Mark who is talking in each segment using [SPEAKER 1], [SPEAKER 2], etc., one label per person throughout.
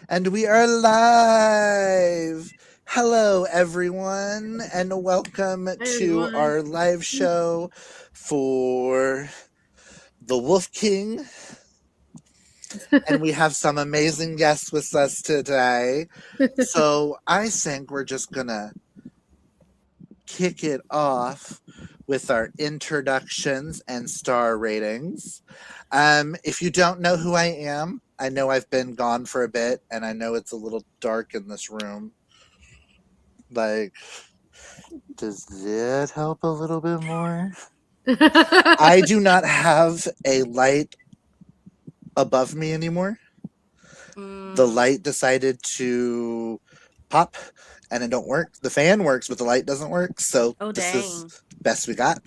[SPEAKER 1] And we are live. Hello, everyone, and welcome
[SPEAKER 2] Hi
[SPEAKER 1] to
[SPEAKER 2] everyone.
[SPEAKER 1] our live show for the Wolf King. And we have some amazing guests with us today. So I think we're just going to kick it off with our introductions and star ratings. If you don't know who I am, I know I've been gone for a bit, and I know it's a little dark in this room. Like, does that help a little bit more? I do not have a light above me anymore. The light decided to pop and it don't work. The fan works, but the light doesn't work. So
[SPEAKER 3] Oh,
[SPEAKER 1] this is
[SPEAKER 3] dang.
[SPEAKER 1] best we got.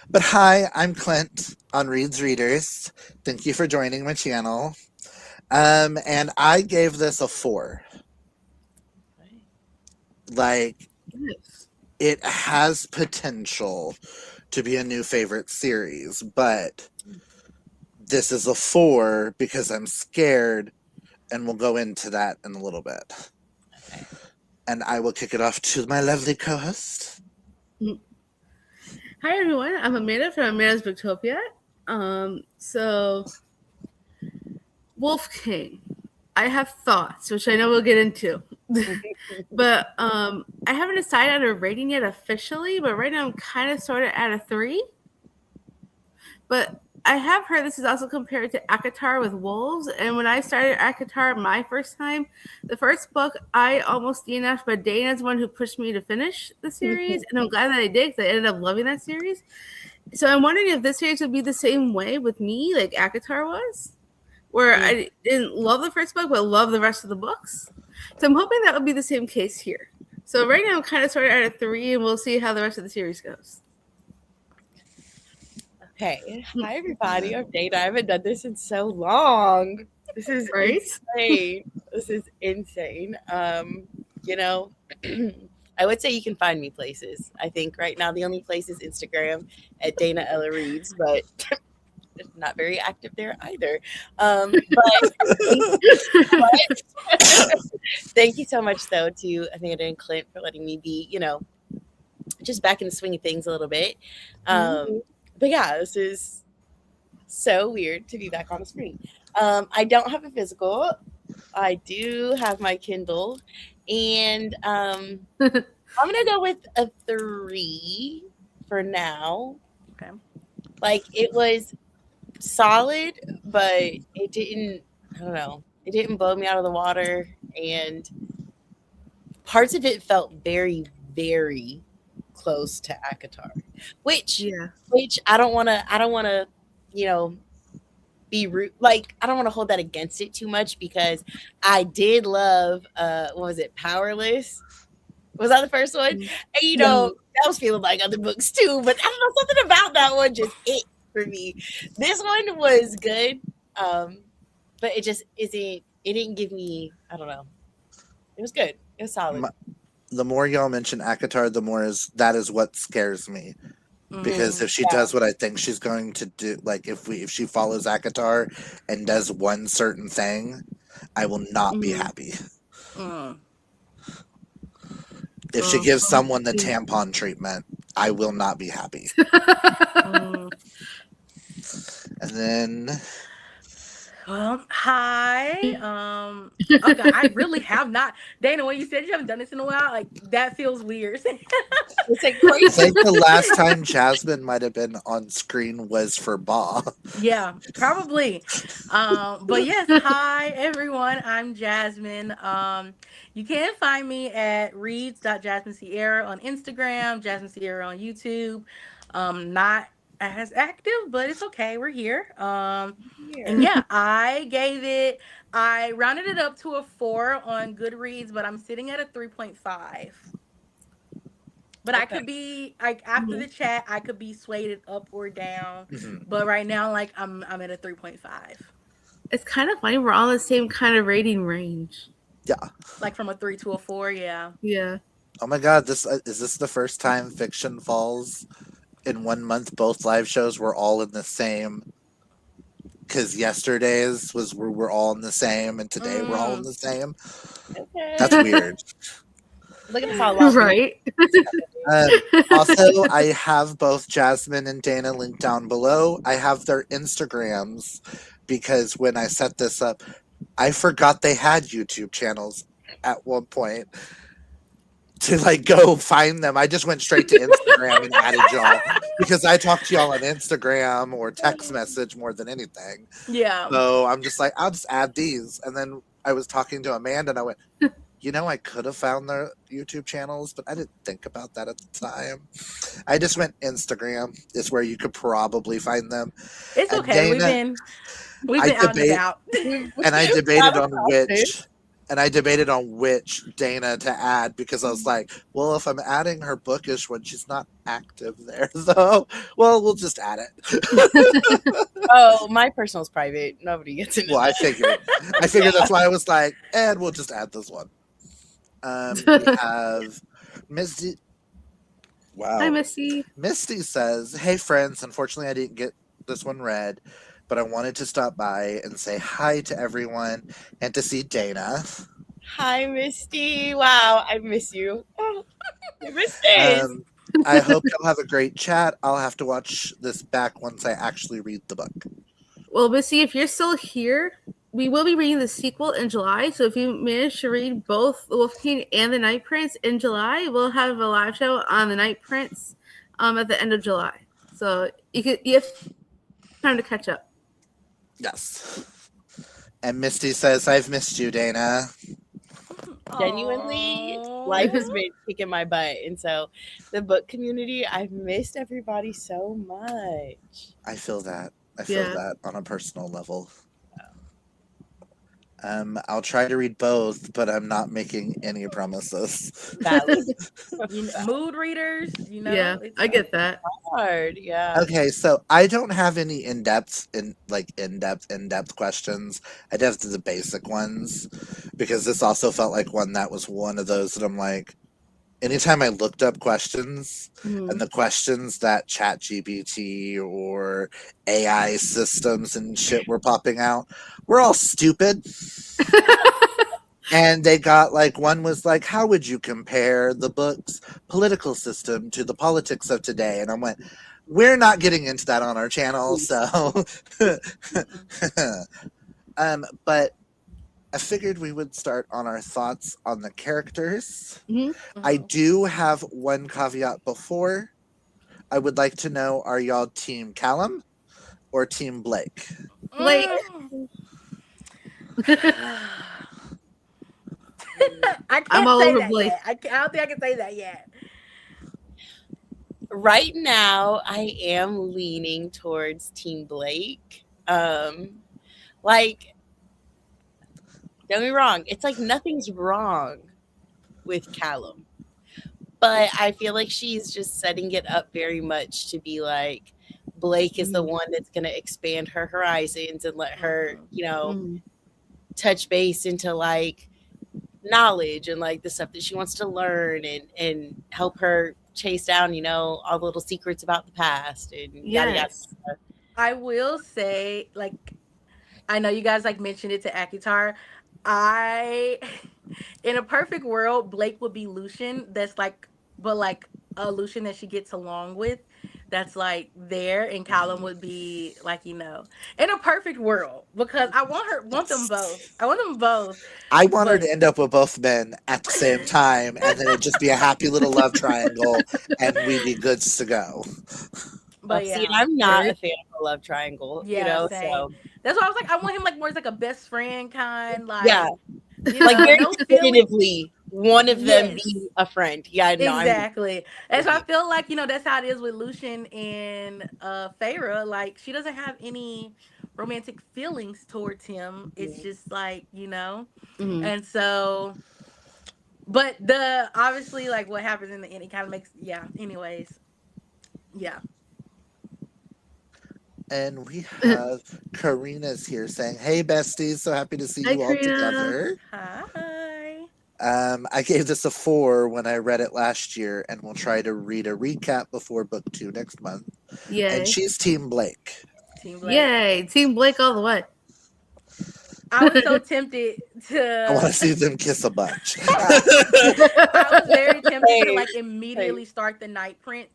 [SPEAKER 1] But hi, I'm Clint on Reed's Readers. Thank you for joining my channel. And I gave this a 4. Like,
[SPEAKER 2] Yes.
[SPEAKER 1] it has potential to be a new favorite series, but this is a 4 because I'm scared, and we'll go into that in a little bit.
[SPEAKER 3] Okay.
[SPEAKER 1] And I will kick it off to my lovely co-host.
[SPEAKER 2] Hi everyone. I'm Amanda from Amanda's Booktopia. So Wolf King. I have thoughts, which I know we'll get into. But I haven't decided on a rating yet officially, but right now I'm kind of sort of at a 3. But I have heard this is also compared to ACOTAR with wolves. And when I started ACOTAR my first time, the first book I almost DNF'd, but Dana's one who pushed me to finish the series. And I'm glad that I did because I ended up loving that series. So I'm wondering if this series would be the same way with me, like ACOTAR was, where I didn't love the first book, but love the rest of the books. So I'm hoping that would be the same case here. So right now I'm kind of sort of at a 3, and we'll see how the rest of the series goes.
[SPEAKER 3] Okay. Hi, everybody. I'm Dana. I haven't done this in so long. This is
[SPEAKER 2] Right?
[SPEAKER 3] insane. This is insane. You know, I would say you can find me places. I think right now the only place is Instagram at Dana Ella Reeves, but not very active there either. Thank you so much, though, to Amanda and Clint for letting me be, just back in the swing of things a little bit. But yeah, this is so weird to be back on the screen. I don't have a physical. I do have my Kindle, and I'm gonna go with a 3 for now.
[SPEAKER 2] Okay.
[SPEAKER 3] Like, it was solid, but it didn't. I don't know. It didn't blow me out of the water, and parts of it felt very, very close to ACOTAR, which
[SPEAKER 2] Yeah.
[SPEAKER 3] I don't want to, be rude. Like, I don't want to hold that against it too much because I did love, what was it? Powerless. Was that the first one? And that was feeling like other books too, but I don't know, something about that one just it for me. This one was good. But it just isn't, it didn't give me, I don't know. It was good. It was solid.
[SPEAKER 1] The more y'all mention ACOTAR, the more that is what scares me. Because if she does what I think she's going to do, like if she follows ACOTAR and does one certain thing, I will not be happy. If she gives someone the tampon treatment, I will not be happy. And then
[SPEAKER 4] hi. Okay, I really have not. Dana, when you said you haven't done this in a while, like that feels weird.
[SPEAKER 3] It's like
[SPEAKER 1] I
[SPEAKER 3] crazy.
[SPEAKER 1] think the last time Jasmine might have been on screen was for Ba.
[SPEAKER 4] Yeah, probably. But yes, hi everyone. I'm Jasmine. You can find me at reads.jasminesierra on Instagram, Jasmine Sierra on YouTube. Not as active, but it's okay. We're here. And yeah, I rounded it up to a 4 on Goodreads, but I'm sitting at a 3.5. But I could be like after the chat, I could be swayed up or down. But right now, like I'm at a 3.5.
[SPEAKER 2] It's kind of funny. We're all in the same kind of rating range.
[SPEAKER 1] Yeah.
[SPEAKER 4] Like from a 3 to a 4, yeah.
[SPEAKER 2] Yeah.
[SPEAKER 1] Oh my god, is this the first time Fiction Falls in 1 month? Both live shows were all in the same because yesterday's was we're all in the same, and today we're all in the same.
[SPEAKER 3] Okay.
[SPEAKER 1] That's weird.
[SPEAKER 3] Look at us all laughing.
[SPEAKER 2] Right.
[SPEAKER 1] Also, I have both Jasmine and Dana linked down below. I have their Instagrams because when I set this up, I forgot they had YouTube channels at one point. To like go find them, I just went straight to Instagram and added y'all because I talk to y'all on Instagram or text message more than anything.
[SPEAKER 4] Yeah.
[SPEAKER 1] So I'm just like, I'll just add these. And then I was talking to Amanda and I went, I could have found their YouTube channels, but I didn't think about that at the time. I just went Instagram is where you could probably find them.
[SPEAKER 4] It's
[SPEAKER 1] And
[SPEAKER 4] okay.
[SPEAKER 1] Dana,
[SPEAKER 4] we've been out and about.
[SPEAKER 1] and I debated on which. And I debated on which Dana to add because I was like, well, if I'm adding her bookish one, she's not active there. So, well, we'll just add it.
[SPEAKER 3] Oh, my personal's private. Nobody gets it.
[SPEAKER 1] Well, I figured that's why I was like, and we'll just add this one. We have Misty. Wow.
[SPEAKER 2] Hi, Missy.
[SPEAKER 1] Misty says, hey, friends. Unfortunately, I didn't get this one read, but I wanted to stop by and say hi to everyone and to see Dana.
[SPEAKER 3] Hi, Misty. Wow, I miss you. Oh, I miss this.
[SPEAKER 1] I hope you'll have a great chat. I'll have to watch this back once I actually read the book.
[SPEAKER 2] Well, Missy, if you're still here, we will be reading the sequel in July. So if you manage to read both The Wolf King and The Night Prince in July, we'll have a live show on The Night Prince at the end of July. So you have time to catch up.
[SPEAKER 1] Yes. And Misty says, I've missed you, Dana.
[SPEAKER 3] Genuinely,
[SPEAKER 4] Aww.
[SPEAKER 3] life has been kicking my butt. And so the book community, I've missed everybody so much.
[SPEAKER 1] I feel that. I feel
[SPEAKER 2] Yeah.
[SPEAKER 1] that on a personal level. I'll try to read both, but I'm not making any promises.
[SPEAKER 3] Valid.
[SPEAKER 4] Mood readers,
[SPEAKER 2] Yeah,
[SPEAKER 4] it's
[SPEAKER 2] I get that.
[SPEAKER 3] Hard, yeah.
[SPEAKER 1] Okay, so I don't have any in-depth questions. I just have the basic ones because this also felt like one that was one of those that I'm like, anytime I looked up questions and the questions that ChatGPT or AI systems and shit were popping out were all stupid. And they got like, one was like, how would you compare the book's political system to the politics of today? And I went, we're not getting into that on our channel. So, but I figured we would start on our thoughts on the characters. I do have one caveat before. I would like to know, are y'all Team Callum or Team Blake?
[SPEAKER 2] Blake.
[SPEAKER 4] I can't
[SPEAKER 2] I'm all
[SPEAKER 4] say
[SPEAKER 2] over
[SPEAKER 4] that
[SPEAKER 2] Blake.
[SPEAKER 4] yet. I don't think I can say that yet.
[SPEAKER 3] Right now, I am leaning towards Team Blake. Like, don't get me wrong. It's like nothing's wrong with Callum. But I feel like she's just setting it up very much to be like, Blake is the one that's going to expand her horizons and let her, touch base into like knowledge and like the stuff that she wants to learn and help her chase down, all the little secrets about the past and yada yada.
[SPEAKER 4] I will say, like, I know you guys like mentioned it to Akitar. In a perfect world, Blake would be Lucian. That's like, but like a Lucian that she gets along with. That's like there, and Callum would be like, in a perfect world, because I want them both. I want them both.
[SPEAKER 1] I want her to end up with both men at the same time, and then it'd just be a happy little love triangle, and we'd be good to go.
[SPEAKER 4] But
[SPEAKER 3] See, I'm not a fan of a love triangle,
[SPEAKER 4] Yeah, same.
[SPEAKER 3] so
[SPEAKER 4] that's why I was like, I want him like more as like a best friend kind, like
[SPEAKER 3] yeah, like very definitively one of them being a friend. Yeah, no,
[SPEAKER 4] exactly. And so I feel like that's how it is with Lucian and Feyre. Like, she doesn't have any romantic feelings towards him. It's just like and so. But the obviously like what happens in the end, it kind of makes Anyways, yeah.
[SPEAKER 1] And we have Karina's here saying, hey, besties, so happy to see you all together.
[SPEAKER 4] Hi.
[SPEAKER 1] I gave this a 4 when I read it last year, and we'll try to read a recap before book 2 next month.
[SPEAKER 2] Yeah.
[SPEAKER 1] And she's Team Blake.
[SPEAKER 4] Team Blake.
[SPEAKER 2] Yay, Team Blake all the way.
[SPEAKER 4] I was so tempted
[SPEAKER 1] I want
[SPEAKER 4] to.
[SPEAKER 1] to see them kiss a bunch.
[SPEAKER 4] I was very tempted to
[SPEAKER 3] Same.
[SPEAKER 4] like immediately start the Night Prince.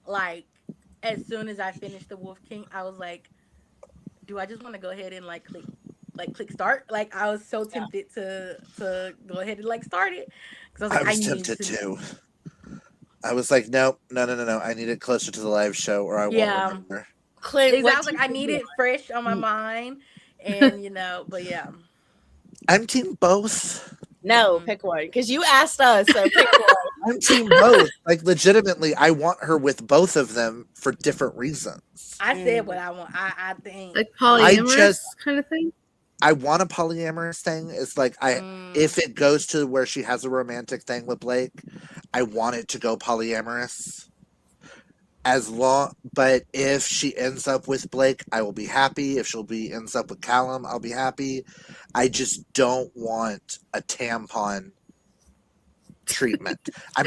[SPEAKER 4] Like as soon as I finished the Wolf King, I was like, do I just want to go ahead and like click start? Like I was so tempted to go ahead and like start it because I was like,
[SPEAKER 1] I was
[SPEAKER 4] need
[SPEAKER 1] tempted
[SPEAKER 4] to.
[SPEAKER 1] too. I was like, no. I need it closer to the live show, or I won't remember.
[SPEAKER 3] Clint,
[SPEAKER 4] I was like, I need it fresh on my mind, and but yeah.
[SPEAKER 1] I'm team both.
[SPEAKER 3] No, pick one because you asked us. So pick one.
[SPEAKER 1] I'm team both. Like legitimately, I want her with both of them for different reasons.
[SPEAKER 4] I said what I want. I think
[SPEAKER 2] Like polyamorous kind of thing.
[SPEAKER 1] I want a polyamorous thing. It's like if it goes to where she has a romantic thing with Blake, I want it to go polyamorous. But if she ends up with Blake, I will be happy. If ends up with Callum, I'll be happy. I just don't want a tampon treatment. I'm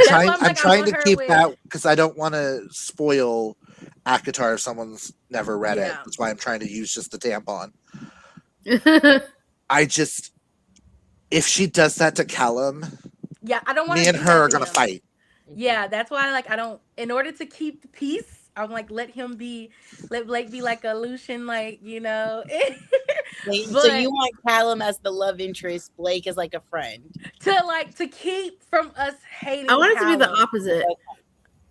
[SPEAKER 1] trying to keep that because I don't want to spoil ACOTAR if someone's never read it. That's why I'm trying to use just the tampon. If she does that to Callum,
[SPEAKER 4] I don't want
[SPEAKER 1] me and her are gonna fight.
[SPEAKER 4] Yeah, that's why like I don't. In order to keep the peace, I'm like let Blake be like a Lucian, like
[SPEAKER 3] So you want Callum as the love interest, Blake as like a friend
[SPEAKER 4] to keep from us hating.
[SPEAKER 2] I want it to be the
[SPEAKER 4] Callum.
[SPEAKER 2] opposite.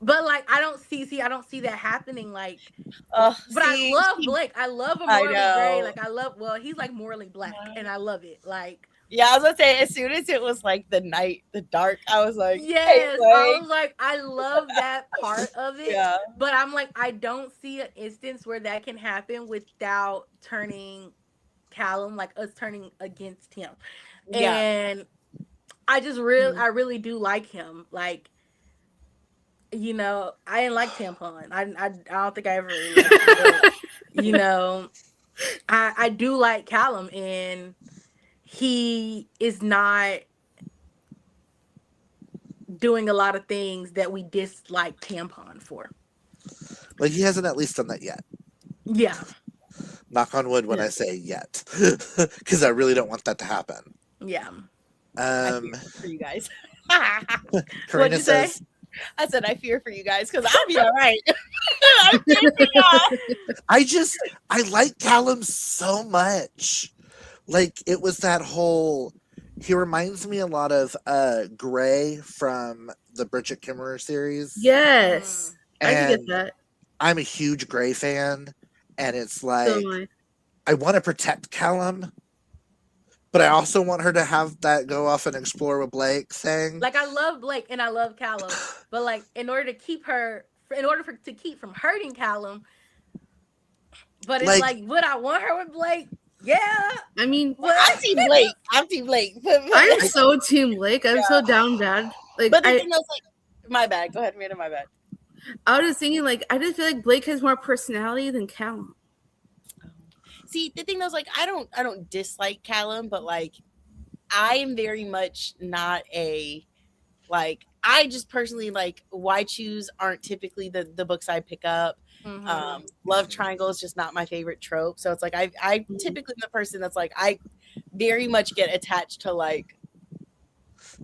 [SPEAKER 4] But like I don't see that happening. Like,
[SPEAKER 3] but
[SPEAKER 4] I love Blake. I love him morally gray. Like he's like morally black, and I love it. Like.
[SPEAKER 3] Yeah, I was gonna say as soon as it was like the dark, I was like,
[SPEAKER 4] yes,
[SPEAKER 3] hey,
[SPEAKER 4] I was like, I love that part of it.
[SPEAKER 3] Yeah.
[SPEAKER 4] But I'm like, I don't see an instance where that can happen without turning Callum, like us turning against him. Yeah. And I just I really do like him. Like, I didn't like tampon. I don't think I ever really liked it. But, I do like Callum, and he is not doing a lot of things that we dislike tampon for.
[SPEAKER 1] Like he hasn't at least done that yet.
[SPEAKER 4] Yeah.
[SPEAKER 1] Knock on wood when I say yet, because I really don't want that to happen.
[SPEAKER 4] Yeah.
[SPEAKER 3] I fear for you guys.
[SPEAKER 1] Karina says,
[SPEAKER 3] I said I fear for you guys because I'll be all right. I fear for y'all.
[SPEAKER 1] I like Callum so much. Like it was that whole. He reminds me a lot of Gray from the Bridget Kimmerer series.
[SPEAKER 2] Yes,
[SPEAKER 1] and
[SPEAKER 2] I can get that.
[SPEAKER 1] I'm a huge Gray fan, and it's like I want to protect Callum, but I also want her to have that go off and explore with Blake thing.
[SPEAKER 4] Like I love Blake and I love Callum, but like in order to keep from hurting Callum, but it's like would I want her with Blake? Yeah,
[SPEAKER 2] I mean,
[SPEAKER 3] I'm Team Blake. I'm
[SPEAKER 2] so Team Blake. I'm so down bad. Like,
[SPEAKER 3] but the thing was like, my bad. Go ahead, Amanda. My bad.
[SPEAKER 2] I was just thinking, like, I just feel like Blake has more personality than Callum.
[SPEAKER 3] See, the thing was like, I don't dislike Callum, but like, I am very much not a like. I just personally like why choose aren't typically the books I pick up. Mm-hmm. Love triangle is just not my favorite trope. So it's like I typically am the person that's like I very much get attached to like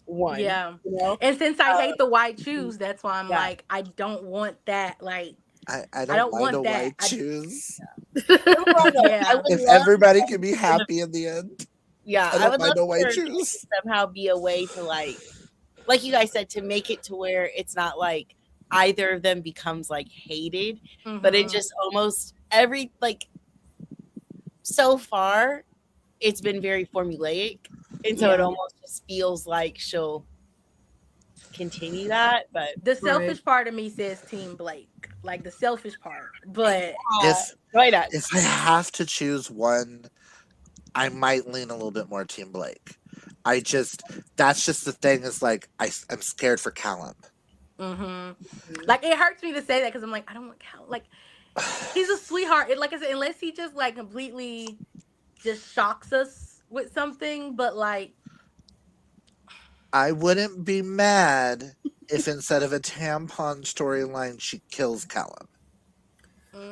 [SPEAKER 3] one.
[SPEAKER 4] Yeah. And since I hate the white shoes, that's why I'm like I don't want that. Like
[SPEAKER 1] I don't want a white shoes. If everybody can be happy in the end.
[SPEAKER 3] Yeah,
[SPEAKER 1] I don't mind no white shoes.
[SPEAKER 3] Somehow be a way to like you guys said, to make it to where it's not like either of them becomes like hated, but it just almost so far it's been very formulaic, and so it almost just feels like she'll continue that. But
[SPEAKER 4] the selfish part of me says Team Blake, like the selfish part. But
[SPEAKER 1] if I have to choose one, I might lean a little bit more Team Blake. That's just the thing is like I'm scared for Callum.
[SPEAKER 4] Like it hurts me to say that because I'm like I don't want Callum. Like he's a sweetheart. Like I said, unless he just like completely just shocks us with something. But like
[SPEAKER 1] I wouldn't be mad if instead of a tampon storyline, she kills Callum.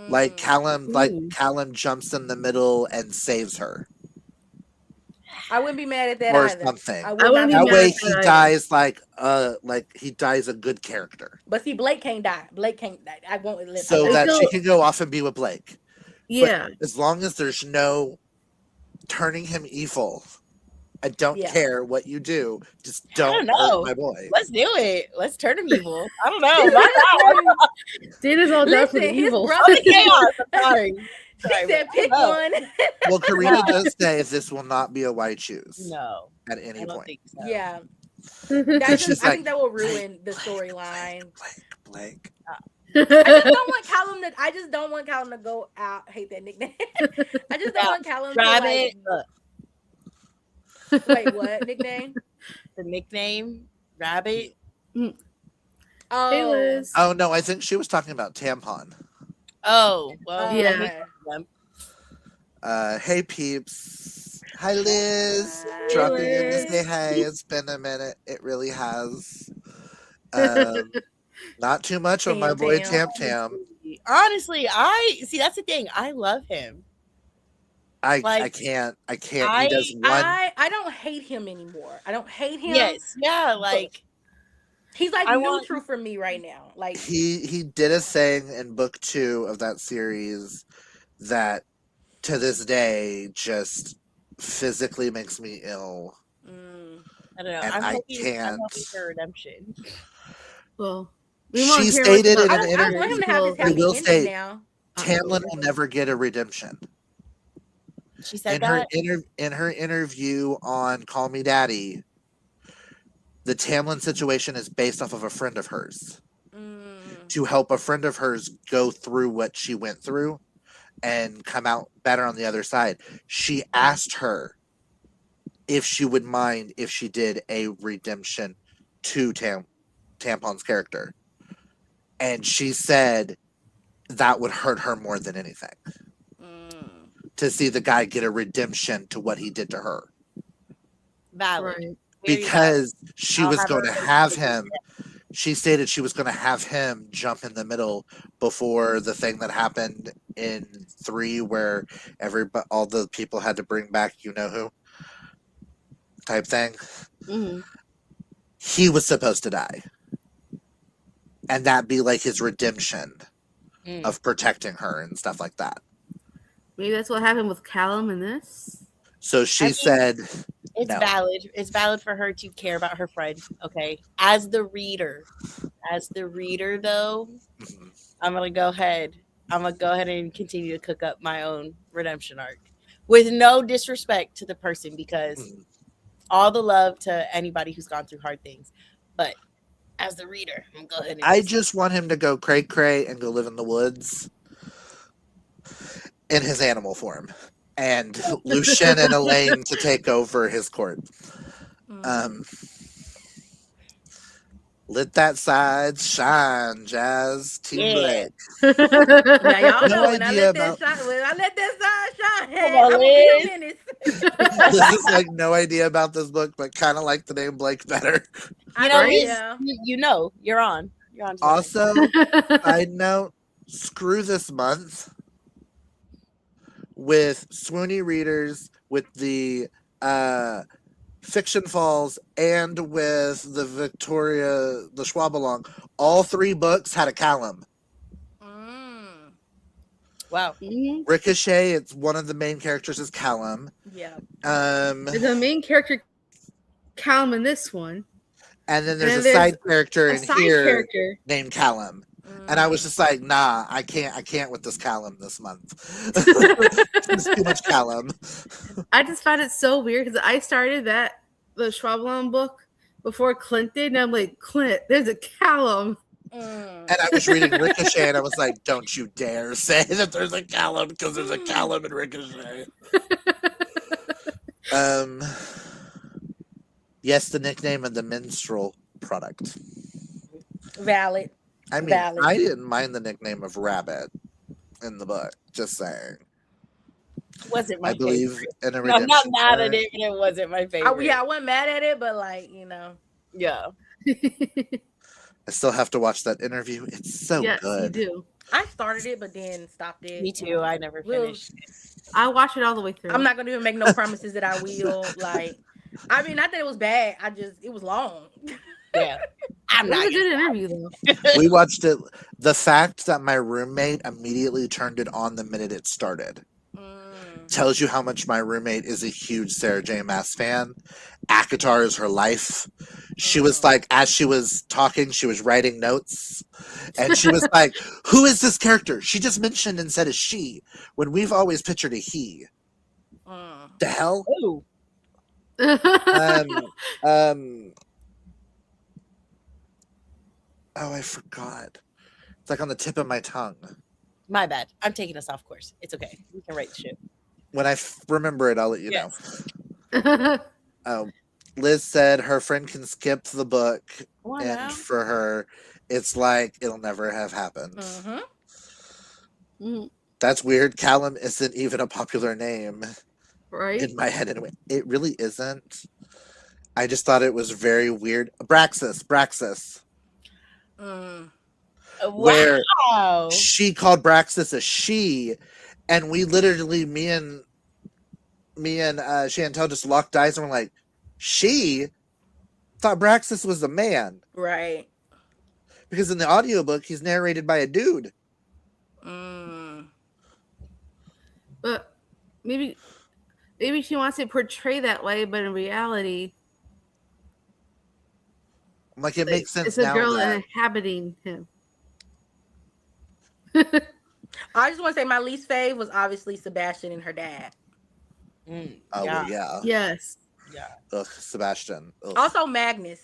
[SPEAKER 1] Like
[SPEAKER 4] Mm.
[SPEAKER 1] Callum jumps in the middle and saves her
[SPEAKER 4] I wouldn't be mad at that
[SPEAKER 1] or
[SPEAKER 4] either.
[SPEAKER 1] something.
[SPEAKER 4] I
[SPEAKER 2] I
[SPEAKER 4] would not
[SPEAKER 2] wouldn't
[SPEAKER 4] be
[SPEAKER 2] be
[SPEAKER 1] That
[SPEAKER 2] mad
[SPEAKER 4] mad.
[SPEAKER 1] way
[SPEAKER 2] at
[SPEAKER 1] he
[SPEAKER 2] that
[SPEAKER 1] dies like he dies a good character.
[SPEAKER 4] But see, Blake can't die. Blake can't die. I won't live.
[SPEAKER 1] So
[SPEAKER 2] I
[SPEAKER 1] that she
[SPEAKER 2] don't-
[SPEAKER 1] can go off and be with Blake. But
[SPEAKER 2] Yeah.
[SPEAKER 1] as long as there's no turning him evil, I don't
[SPEAKER 4] Yeah.
[SPEAKER 1] care what you do. Just
[SPEAKER 3] I don't
[SPEAKER 1] don't hurt
[SPEAKER 3] know.
[SPEAKER 1] my boy.
[SPEAKER 3] Let's do it. Let's turn him evil. I don't know. My
[SPEAKER 2] Dana's all down for the
[SPEAKER 4] Listen, his
[SPEAKER 2] evil.
[SPEAKER 4] brother.
[SPEAKER 3] I'm the chaos. I'm sorry.
[SPEAKER 4] She
[SPEAKER 3] Sorry,
[SPEAKER 4] said,
[SPEAKER 3] but I
[SPEAKER 4] "Pick
[SPEAKER 3] don't know.
[SPEAKER 4] one."
[SPEAKER 1] Well, Karina does say this will not be a white choose
[SPEAKER 3] No,
[SPEAKER 1] at
[SPEAKER 3] I
[SPEAKER 1] any
[SPEAKER 3] don't
[SPEAKER 1] point.
[SPEAKER 3] think so.
[SPEAKER 4] Yeah,
[SPEAKER 1] Because
[SPEAKER 4] that's
[SPEAKER 1] she's
[SPEAKER 4] just. I
[SPEAKER 1] like,
[SPEAKER 4] think that will ruin the
[SPEAKER 1] Blake,
[SPEAKER 4] storyline.
[SPEAKER 1] Blake.
[SPEAKER 4] I just don't want Callum to. I just don't want Callum to go out. I hate that nickname. I just don't
[SPEAKER 3] Yeah.
[SPEAKER 4] want Callum to
[SPEAKER 3] Rabbit.
[SPEAKER 4] like. Wait, what nickname?
[SPEAKER 3] The nickname Rabbit.
[SPEAKER 2] Hey,
[SPEAKER 4] Oh,
[SPEAKER 2] Liz.
[SPEAKER 1] Oh no, I think she was talking about tampon.
[SPEAKER 3] Oh, well,
[SPEAKER 2] Yeah.
[SPEAKER 4] okay.
[SPEAKER 1] Hey peeps. Hi Liz.
[SPEAKER 4] Hi,
[SPEAKER 1] Dropping in to
[SPEAKER 2] Liz.
[SPEAKER 1] say hey. It's been a minute. It really has. Not too much on my
[SPEAKER 4] Tam
[SPEAKER 1] boy
[SPEAKER 4] Tam.
[SPEAKER 1] Tam Tam.
[SPEAKER 3] Honestly, I see. That's the thing. I love him.
[SPEAKER 1] I
[SPEAKER 3] Like,
[SPEAKER 1] can't. He does one.
[SPEAKER 4] I don't hate him anymore. I don't hate him.
[SPEAKER 3] Yes, yeah. Like,
[SPEAKER 4] He's like
[SPEAKER 3] I want-
[SPEAKER 4] neutral for me right now. Like
[SPEAKER 1] He did a thing in book 2 of that series that to this day just physically makes me ill.
[SPEAKER 3] I don't know.
[SPEAKER 1] And
[SPEAKER 3] I'm
[SPEAKER 1] I
[SPEAKER 3] hoping
[SPEAKER 1] can't.
[SPEAKER 3] for redemption.
[SPEAKER 2] Well, we won't
[SPEAKER 1] She
[SPEAKER 2] hear
[SPEAKER 1] stated
[SPEAKER 2] much
[SPEAKER 1] in
[SPEAKER 2] about
[SPEAKER 1] an
[SPEAKER 4] I want him to have his
[SPEAKER 1] I
[SPEAKER 4] happy
[SPEAKER 1] will
[SPEAKER 4] ending
[SPEAKER 1] say-
[SPEAKER 4] now.
[SPEAKER 1] Tamlin will never get a redemption.
[SPEAKER 3] She said
[SPEAKER 1] In her
[SPEAKER 3] that.
[SPEAKER 1] in her interview on Call Me Daddy, the Tamlin situation is based off of a friend of hers. To help a friend of hers go through what she went through and come out better on the other side. She asked her if she would mind if she did a redemption to Tampon's character. And she said that would hurt her more than anything. To see the guy get a redemption to what he did to her.
[SPEAKER 3] Valid.
[SPEAKER 2] Right.
[SPEAKER 3] Very
[SPEAKER 1] Because she
[SPEAKER 3] I'll
[SPEAKER 1] was
[SPEAKER 3] have
[SPEAKER 1] going
[SPEAKER 3] her
[SPEAKER 1] to have
[SPEAKER 3] finish
[SPEAKER 1] him. She stated she was going to have him jump in the middle before the thing that happened in 3 where all the people had to bring back you know who type thing.
[SPEAKER 2] Mhm.
[SPEAKER 1] He was supposed to die. And that be like his redemption
[SPEAKER 3] Mm.
[SPEAKER 1] of protecting her and stuff like that.
[SPEAKER 2] Maybe that's what happened with Callum in this.
[SPEAKER 1] So she
[SPEAKER 3] I mean,
[SPEAKER 1] said,
[SPEAKER 3] It's
[SPEAKER 1] No.
[SPEAKER 3] valid. It's valid for her to care about her friend. Okay. As the reader though,
[SPEAKER 1] mhm,
[SPEAKER 3] I'm gonna go ahead and continue to cook up my own redemption arc. With no disrespect to the person, because
[SPEAKER 1] mhm.
[SPEAKER 3] all the love to anybody who's gone through hard things. But as the reader, I'm gonna go ahead and
[SPEAKER 1] I just want him to go cray and go live in the woods in his animal form. And Lucien and Elaine to take over his court. Let that side shine, Jazz. Team
[SPEAKER 3] Yeah.
[SPEAKER 1] Blake.
[SPEAKER 4] Now y'all
[SPEAKER 1] No
[SPEAKER 4] know when I
[SPEAKER 1] idea
[SPEAKER 4] let
[SPEAKER 1] about-
[SPEAKER 4] that shine. When I let that side shine,
[SPEAKER 3] Come on,
[SPEAKER 4] I'm gonna be
[SPEAKER 3] Liz.
[SPEAKER 4] a menace.
[SPEAKER 1] This is like no idea about this book, but kind of like the name Blake better.
[SPEAKER 3] You know,
[SPEAKER 2] Right?
[SPEAKER 4] yeah.
[SPEAKER 3] you know, you're on. You're on. to
[SPEAKER 1] Also, side note, screw this month with swoony readers, with the Fiction Falls, and with the the Schwabelong. All 3 books had a Callum.
[SPEAKER 3] Wow.
[SPEAKER 2] Mhm.
[SPEAKER 1] Ricochet, it's one of the main characters is Callum.
[SPEAKER 4] Yeah.
[SPEAKER 2] The main character Callum in this one.
[SPEAKER 1] And then there's
[SPEAKER 2] And
[SPEAKER 1] a
[SPEAKER 2] there's
[SPEAKER 1] side character
[SPEAKER 2] A
[SPEAKER 1] in
[SPEAKER 2] side
[SPEAKER 1] here
[SPEAKER 2] character.
[SPEAKER 1] named Callum. And I was just like, nah, I can't with this Callum this month. It's too much Callum.
[SPEAKER 2] I just found it so weird because I started the Schwabelon book before Clint did, and I'm like, Clint, there's a Callum.
[SPEAKER 1] And I was reading Ricochet, and I was like, don't you dare say that there's a Callum, because there's a Callum in Ricochet. Yes, the nickname of the minstrel product.
[SPEAKER 4] Valid.
[SPEAKER 1] I mean,
[SPEAKER 4] Valid.
[SPEAKER 1] I didn't mind the nickname of Rabbit in the book. Just saying.
[SPEAKER 3] Wasn't my
[SPEAKER 1] I believe
[SPEAKER 3] favorite.
[SPEAKER 1] in a
[SPEAKER 3] No,
[SPEAKER 1] redemption.
[SPEAKER 3] I'm not mad at
[SPEAKER 1] arc.
[SPEAKER 3] it, but it wasn't my favorite.
[SPEAKER 4] Yeah, I wasn't mad at it, but like,
[SPEAKER 3] Yeah.
[SPEAKER 1] I still have to watch that interview. It's so
[SPEAKER 2] Yes,
[SPEAKER 1] good.
[SPEAKER 2] you do.
[SPEAKER 4] I started it, but then stopped it.
[SPEAKER 3] Me too. I never finished.
[SPEAKER 2] I watched it all the way through.
[SPEAKER 4] I'm not gonna even make no promises that I will. Like, I mean, not that it was bad. It was long.
[SPEAKER 3] Yeah. I'm
[SPEAKER 2] It was
[SPEAKER 3] not
[SPEAKER 2] a good interview though.
[SPEAKER 1] We watched it. The fact that my roommate immediately turned it on the minute it started tells you how much my roommate is a huge Sarah J. Maas fan. ACOTAR is her life. She was like, as she was talking, she was writing notes. And she was like, who is this character? She just mentioned and said a she, when we've always pictured a he. The hell?
[SPEAKER 3] Ooh.
[SPEAKER 1] Oh, I forgot. It's like on the tip of my tongue.
[SPEAKER 3] My bad. I'm taking us off course. It's okay. We can write the shit.
[SPEAKER 1] When I remember it, I'll let you
[SPEAKER 3] Yes.
[SPEAKER 1] know. Liz said her friend can skip the book,
[SPEAKER 3] Come on
[SPEAKER 1] and
[SPEAKER 3] now.
[SPEAKER 1] for her, it's like it'll never have happened. That's weird. Callum isn't even a popular name
[SPEAKER 2] Right?
[SPEAKER 1] in my head anyway. It really isn't. I just thought it was very weird. Braxis. Where
[SPEAKER 3] Wow.
[SPEAKER 1] she called Braxis a she, and we literally, me and Chantel just locked eyes and were like, she thought Braxis was a man.
[SPEAKER 4] Right.
[SPEAKER 1] Because in the audiobook, he's narrated by a dude.
[SPEAKER 2] But maybe she wants to portray that way, but in reality,
[SPEAKER 1] I'm like, it makes sense
[SPEAKER 2] it's a
[SPEAKER 1] now.
[SPEAKER 2] girl
[SPEAKER 1] that-
[SPEAKER 2] inhabiting him.
[SPEAKER 4] I just want to say my least fave was obviously Sebastian and her dad.
[SPEAKER 1] Oh,
[SPEAKER 3] yeah.
[SPEAKER 1] yeah.
[SPEAKER 2] Yes.
[SPEAKER 3] Yeah.
[SPEAKER 1] Ugh, Sebastian. Ugh.
[SPEAKER 4] Also Magnus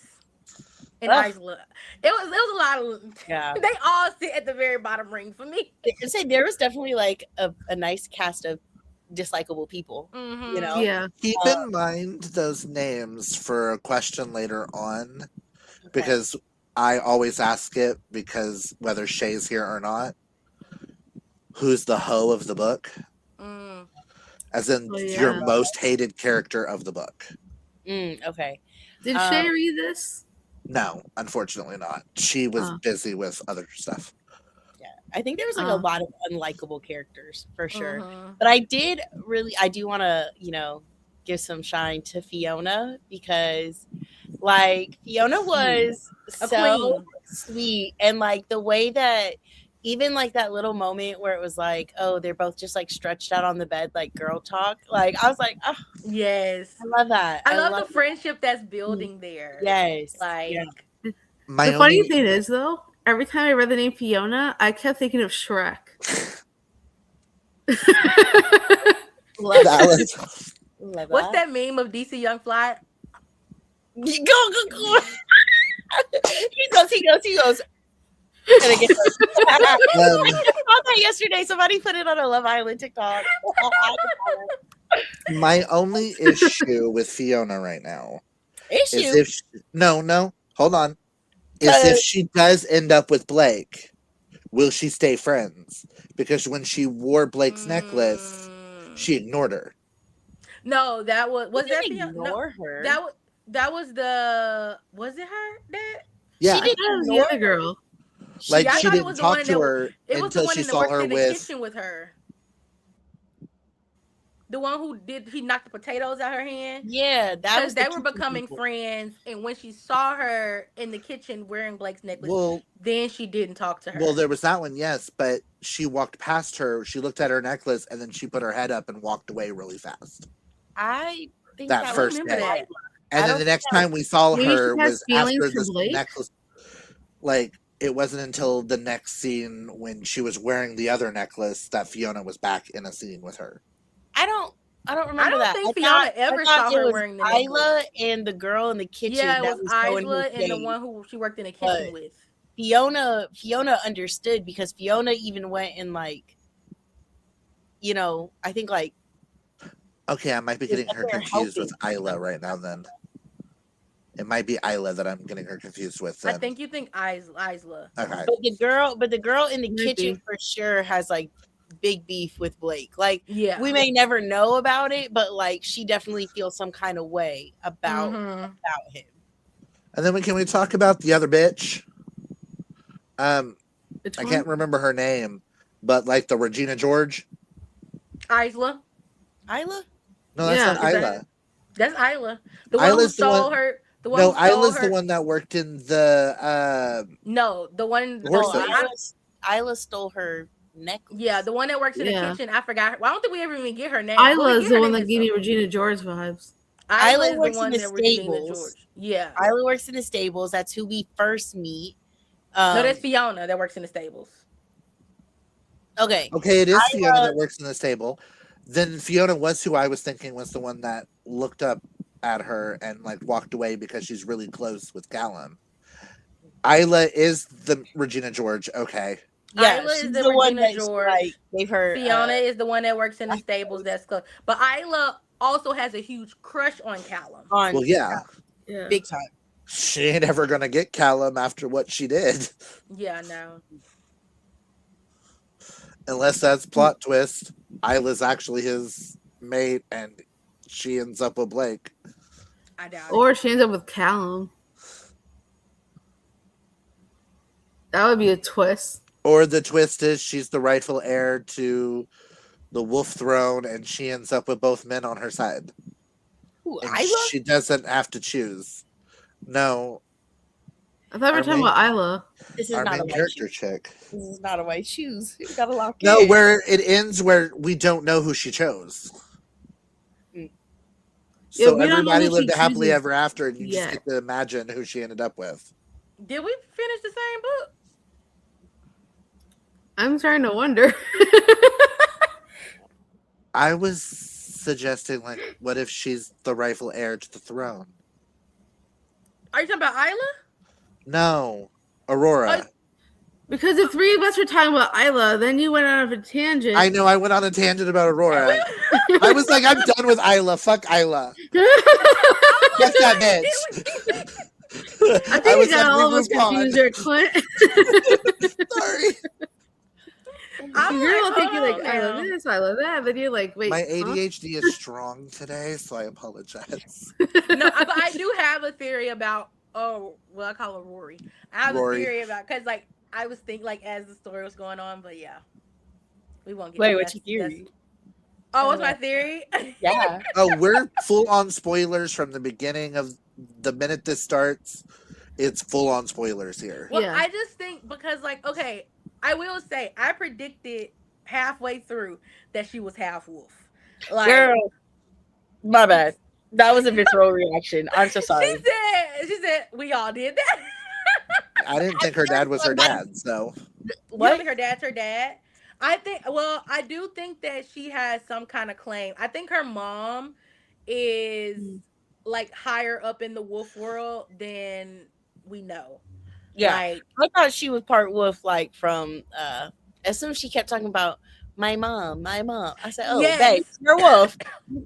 [SPEAKER 4] and
[SPEAKER 3] Ugh.
[SPEAKER 4] Isla. It was a lot of.
[SPEAKER 3] Yeah.
[SPEAKER 4] They all sit at the very bottom ring for me.
[SPEAKER 3] I'd say there was definitely like a nice cast of dislikable people. You know?
[SPEAKER 2] Yeah.
[SPEAKER 1] Keep in mind those names for a question later on, because I always ask it, because whether Shay's here or not, who's the hoe of the book? As in your most hated character of the book.
[SPEAKER 3] Okay.
[SPEAKER 2] Did Shay read this?
[SPEAKER 1] No, unfortunately not. She was busy with other stuff.
[SPEAKER 3] Yeah. I think there was like a lot of unlikable characters for sure. But I do want to, give some shine to Fiona, because like Fiona was so sweet, and like the way that even like that little moment where it was like, oh, they're both just like stretched out on the bed, like girl talk. Like I was like, oh,
[SPEAKER 4] yes,
[SPEAKER 3] I love that.
[SPEAKER 4] I love the friendship that's building there.
[SPEAKER 3] Yes,
[SPEAKER 4] like
[SPEAKER 2] the funny thing is though, every time I read the name Fiona, I kept thinking of Shrek.
[SPEAKER 3] Love
[SPEAKER 4] What's that meme of DC Young Fly?
[SPEAKER 3] Go. He goes. And again, I saw that yesterday. Somebody put it on a Love Island TikTok.
[SPEAKER 1] My only issue with Fiona right now is if hold on. Is if she does end up with Blake, will she stay friends? Because when she wore Blake's necklace, she ignored her.
[SPEAKER 4] No, that was that
[SPEAKER 3] ignore her.
[SPEAKER 4] That was the was it her dad?
[SPEAKER 1] Yeah,
[SPEAKER 2] she didn't ignore the girl.
[SPEAKER 1] Like she didn't talk to her until she saw her
[SPEAKER 4] in the kitchen with her. The one who he knocked the potatoes out her hand.
[SPEAKER 3] Yeah, that was
[SPEAKER 4] they were becoming friends, and when she saw her in the kitchen wearing Blake's necklace, then she didn't talk to her.
[SPEAKER 1] Well, there was that one, yes, but she walked past her. She looked at her necklace, and then she put her head up and walked away really fast.
[SPEAKER 3] I think
[SPEAKER 1] that first day.
[SPEAKER 4] That.
[SPEAKER 1] And then the next time we saw her was after this necklace. Like, it wasn't until the next scene when she was wearing the other necklace that Fiona was back in a scene with her.
[SPEAKER 3] I don't remember that.
[SPEAKER 4] I don't think Fiona ever saw her wearing the necklace.
[SPEAKER 3] Isla and the girl in the kitchen.
[SPEAKER 4] Yeah, it was Isla and the one who she worked in the kitchen with.
[SPEAKER 3] Fiona understood, because Fiona even went and like, I think like.
[SPEAKER 1] Okay, I might be getting her confused with Isla right now then. It might be Isla that I'm getting her confused with. Then.
[SPEAKER 4] I think you think Isla.
[SPEAKER 1] Okay.
[SPEAKER 3] But the girl in the kitchen for sure has like big beef with Blake. Like, we may never know about it, but like she definitely feels some kind of way about him.
[SPEAKER 1] And then can we talk about the other bitch?
[SPEAKER 2] Which
[SPEAKER 1] I
[SPEAKER 2] one?
[SPEAKER 1] can't remember her name, but like the Regina George.
[SPEAKER 4] Isla.
[SPEAKER 3] Isla?
[SPEAKER 1] No, that's
[SPEAKER 2] Yeah.
[SPEAKER 1] not
[SPEAKER 4] Is
[SPEAKER 1] Isla.
[SPEAKER 4] that that's Isla. The one who
[SPEAKER 1] Isla's the
[SPEAKER 4] stole
[SPEAKER 1] one.
[SPEAKER 4] her. The one
[SPEAKER 1] No,
[SPEAKER 4] who stole
[SPEAKER 1] Isla's the
[SPEAKER 4] her.
[SPEAKER 1] one that worked in the
[SPEAKER 4] No, the one.
[SPEAKER 1] Horse
[SPEAKER 3] No,
[SPEAKER 1] thing.
[SPEAKER 3] Isla stole her necklace.
[SPEAKER 4] Yeah, the one that works in the
[SPEAKER 2] Yeah.
[SPEAKER 4] kitchen. I forgot. Well, I don't think we ever even get her name. Well, we
[SPEAKER 2] Isla is
[SPEAKER 4] get
[SPEAKER 2] the
[SPEAKER 4] her
[SPEAKER 2] one
[SPEAKER 4] name
[SPEAKER 2] that
[SPEAKER 4] in
[SPEAKER 2] gave me
[SPEAKER 4] some.
[SPEAKER 2] Regina George vibes.
[SPEAKER 4] Isla is the
[SPEAKER 3] works in
[SPEAKER 4] one
[SPEAKER 3] the
[SPEAKER 4] that Regina
[SPEAKER 3] stables.
[SPEAKER 4] George. Yeah.
[SPEAKER 3] Isla works in the stables. That's who we first meet.
[SPEAKER 4] No, that's Fiona that works in the stables.
[SPEAKER 3] Okay.
[SPEAKER 1] Okay, it is Fiona that works in the stable. Then Fiona was who I was thinking was the one that looked up at her and like walked away because she's really close with Callum. Isla is the Regina George. Okay.
[SPEAKER 3] Yeah,
[SPEAKER 4] Isla is
[SPEAKER 3] she's
[SPEAKER 4] the
[SPEAKER 3] the one
[SPEAKER 4] Regina
[SPEAKER 3] that she,
[SPEAKER 4] George.
[SPEAKER 3] like gave her.
[SPEAKER 4] Fiona is the one that works in the stables. That's close. But Isla also has a huge crush on Callum.
[SPEAKER 1] Well, yeah.
[SPEAKER 2] Yeah.
[SPEAKER 3] Big time.
[SPEAKER 1] She ain't ever gonna get Callum after what she did.
[SPEAKER 4] Yeah, no.
[SPEAKER 1] Unless that's plot twist. Isla's actually his mate and she ends up with Blake.
[SPEAKER 4] I doubt
[SPEAKER 2] Or she ends up with Callum. That would be a twist.
[SPEAKER 1] Or the twist is she's the rightful heir to the wolf throne and she ends up with both men on her side.
[SPEAKER 3] Who,
[SPEAKER 1] And
[SPEAKER 3] Isla?
[SPEAKER 1] she doesn't have to choose. No.
[SPEAKER 2] I thought we were talking about Isla.
[SPEAKER 3] This is
[SPEAKER 1] Our
[SPEAKER 3] not a
[SPEAKER 1] main
[SPEAKER 3] white
[SPEAKER 1] character
[SPEAKER 3] shoes.
[SPEAKER 1] chick.
[SPEAKER 3] This is not a white shoes. You gotta lock
[SPEAKER 1] No,
[SPEAKER 3] in.
[SPEAKER 1] where it ends where we don't know who she chose.
[SPEAKER 3] Mm.
[SPEAKER 2] Yeah,
[SPEAKER 1] So
[SPEAKER 2] we don't know
[SPEAKER 1] everybody
[SPEAKER 2] who
[SPEAKER 1] lived
[SPEAKER 2] she
[SPEAKER 1] happily
[SPEAKER 2] chooses
[SPEAKER 1] ever after, and you just
[SPEAKER 2] yet.
[SPEAKER 1] get to imagine who she ended up with.
[SPEAKER 4] Did we finish the same book?
[SPEAKER 2] I'm starting to wonder.
[SPEAKER 1] I was suggesting, like, what if she's the rightful heir to the throne?
[SPEAKER 4] Are you talking about Isla?
[SPEAKER 1] No, Aurora.
[SPEAKER 2] Because the three of us were talking about Isla, then you went out of a tangent.
[SPEAKER 1] I know I went on a tangent about Aurora. I was like, I'm done with Isla. Fuck Isla. Fuck that bitch.
[SPEAKER 2] I think we got
[SPEAKER 1] like,
[SPEAKER 2] all of
[SPEAKER 1] we
[SPEAKER 2] us
[SPEAKER 1] moved on.
[SPEAKER 2] confused there, Clint.
[SPEAKER 1] Sorry.
[SPEAKER 4] I'm
[SPEAKER 2] You're all
[SPEAKER 4] like,
[SPEAKER 2] thinking
[SPEAKER 4] hold
[SPEAKER 2] like,
[SPEAKER 4] on
[SPEAKER 2] I
[SPEAKER 4] now.
[SPEAKER 2] love this, I love that. Then you're like, wait.
[SPEAKER 1] My
[SPEAKER 2] huh?
[SPEAKER 1] ADHD is strong today, so I apologize.
[SPEAKER 4] No, but I do have a theory about. Oh, well, I call her Rory. I have
[SPEAKER 1] Rory.
[SPEAKER 4] a theory about because, like, I was thinking like as the story was going on, but yeah, we won't get.
[SPEAKER 3] Wait,
[SPEAKER 4] to
[SPEAKER 3] what's
[SPEAKER 4] that.
[SPEAKER 3] your theory?
[SPEAKER 4] Oh, what's my theory?
[SPEAKER 3] Yeah.
[SPEAKER 1] Oh, we're full on spoilers from the beginning of the minute this starts. It's full on spoilers here.
[SPEAKER 4] Well,
[SPEAKER 2] Yeah.
[SPEAKER 4] I just think because, like, okay, I will say I predicted halfway through that she was half wolf. Like,
[SPEAKER 3] Girl, my bad. That was a visceral reaction. I'm so sorry.
[SPEAKER 4] she said we all did that.
[SPEAKER 1] I didn't think her dad was her dad, so
[SPEAKER 4] You don't
[SPEAKER 3] What?
[SPEAKER 4] think her dad's her dad? I think. Well, I do think that she has some kind of claim. I think her mom is like higher up in the wolf world than we know.
[SPEAKER 3] Yeah.
[SPEAKER 4] Like,
[SPEAKER 3] I thought she was part wolf, like from as soon as she kept talking about my mom. I said, oh,
[SPEAKER 4] Yes.
[SPEAKER 3] babe, you're a wolf.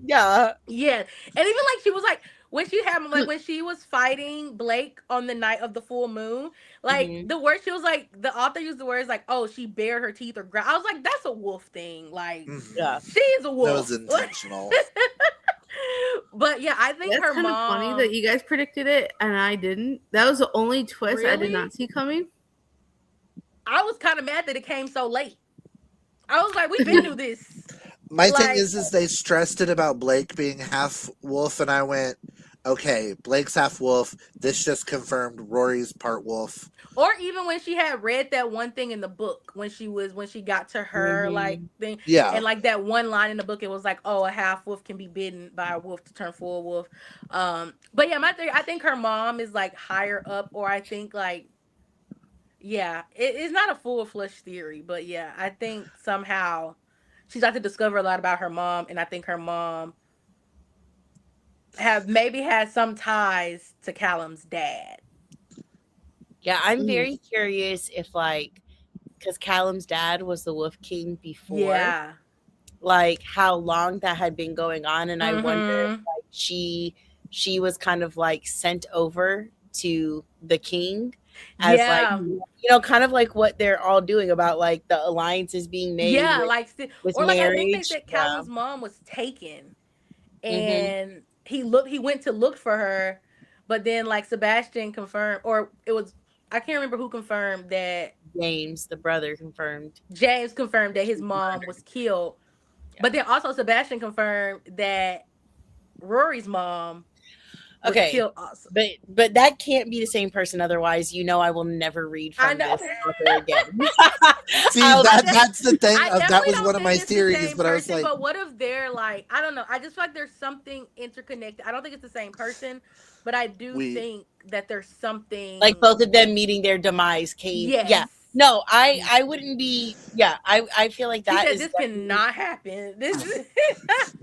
[SPEAKER 3] Yeah.
[SPEAKER 4] yeah, and even like she was like when she had like when she was fighting Blake on the night of the full moon, like
[SPEAKER 3] Mhm.
[SPEAKER 4] the word she was like the author used the words like, oh, she bared her teeth or ground. I was like, that's a wolf thing. Like,
[SPEAKER 3] Yeah.
[SPEAKER 4] she is a wolf.
[SPEAKER 1] that was intentional.
[SPEAKER 4] But yeah, I think
[SPEAKER 2] That's
[SPEAKER 4] her
[SPEAKER 2] kind of
[SPEAKER 4] mom.
[SPEAKER 2] funny that you guys predicted it and I didn't. That was the only twist I
[SPEAKER 4] Really?
[SPEAKER 2] did not see coming.
[SPEAKER 4] I was kind of mad that it came so late. I was like, we've been through this.
[SPEAKER 1] My
[SPEAKER 4] Like-
[SPEAKER 1] thing is they stressed it about Blake being half wolf, and I went, okay, Blake's half wolf. This just confirmed Rory's part wolf.
[SPEAKER 4] Or even when she had read that one thing in the book when she got to her
[SPEAKER 3] Mhm.
[SPEAKER 4] like thing.
[SPEAKER 1] Yeah.
[SPEAKER 4] And like that one line in the book, it was like, oh, a half wolf can be bitten by a wolf to turn full wolf. But yeah, my theory, I think her mom is like higher up, or I think like, yeah, it's not a full flush theory, but yeah, I think somehow she's got to discover a lot about her mom, and I think her mom had some ties to Callum's dad.
[SPEAKER 3] Yeah, I'm very curious if like because Callum's dad was the Wolf King before.
[SPEAKER 4] Yeah.
[SPEAKER 3] Like how long that had been going on. And I wonder if
[SPEAKER 4] Mhm.
[SPEAKER 3] like she was kind of like sent over to the king as
[SPEAKER 4] Yeah.
[SPEAKER 3] like kind of like what they're all doing about like the alliances being made.
[SPEAKER 4] Yeah,
[SPEAKER 3] with-
[SPEAKER 4] like
[SPEAKER 3] with
[SPEAKER 4] or like I think they
[SPEAKER 3] marriage,
[SPEAKER 4] said
[SPEAKER 3] yeah.
[SPEAKER 4] Callum's mom was taken, and he went to look for her, but then like Sebastian confirmed, or it was I can't remember who confirmed that
[SPEAKER 3] James, the brother, confirmed.
[SPEAKER 4] James confirmed that his mom was killed. But then also Sebastian confirmed that Rory's mom was
[SPEAKER 3] Okay,
[SPEAKER 4] killed also.
[SPEAKER 3] but that can't be the same person. Otherwise, I will never read
[SPEAKER 4] I
[SPEAKER 3] from
[SPEAKER 4] know.
[SPEAKER 3] this author again.
[SPEAKER 1] See,
[SPEAKER 3] I'll-
[SPEAKER 1] that's the thing.
[SPEAKER 4] I
[SPEAKER 1] That
[SPEAKER 4] definitely
[SPEAKER 1] was
[SPEAKER 4] don't
[SPEAKER 1] one of
[SPEAKER 4] think
[SPEAKER 1] my
[SPEAKER 4] it's the
[SPEAKER 1] theories,
[SPEAKER 4] same
[SPEAKER 1] but I was
[SPEAKER 4] person,
[SPEAKER 1] like,
[SPEAKER 4] but what if they're like, I don't know. I just feel like there's something interconnected. I don't think it's the same person, but I do think that there's something
[SPEAKER 3] like both of them meeting their demise came.
[SPEAKER 4] Yes.
[SPEAKER 3] Yeah. No, I wouldn't be. Yeah, I feel like
[SPEAKER 4] She
[SPEAKER 3] that
[SPEAKER 4] said
[SPEAKER 3] is
[SPEAKER 4] this cannot happen. This is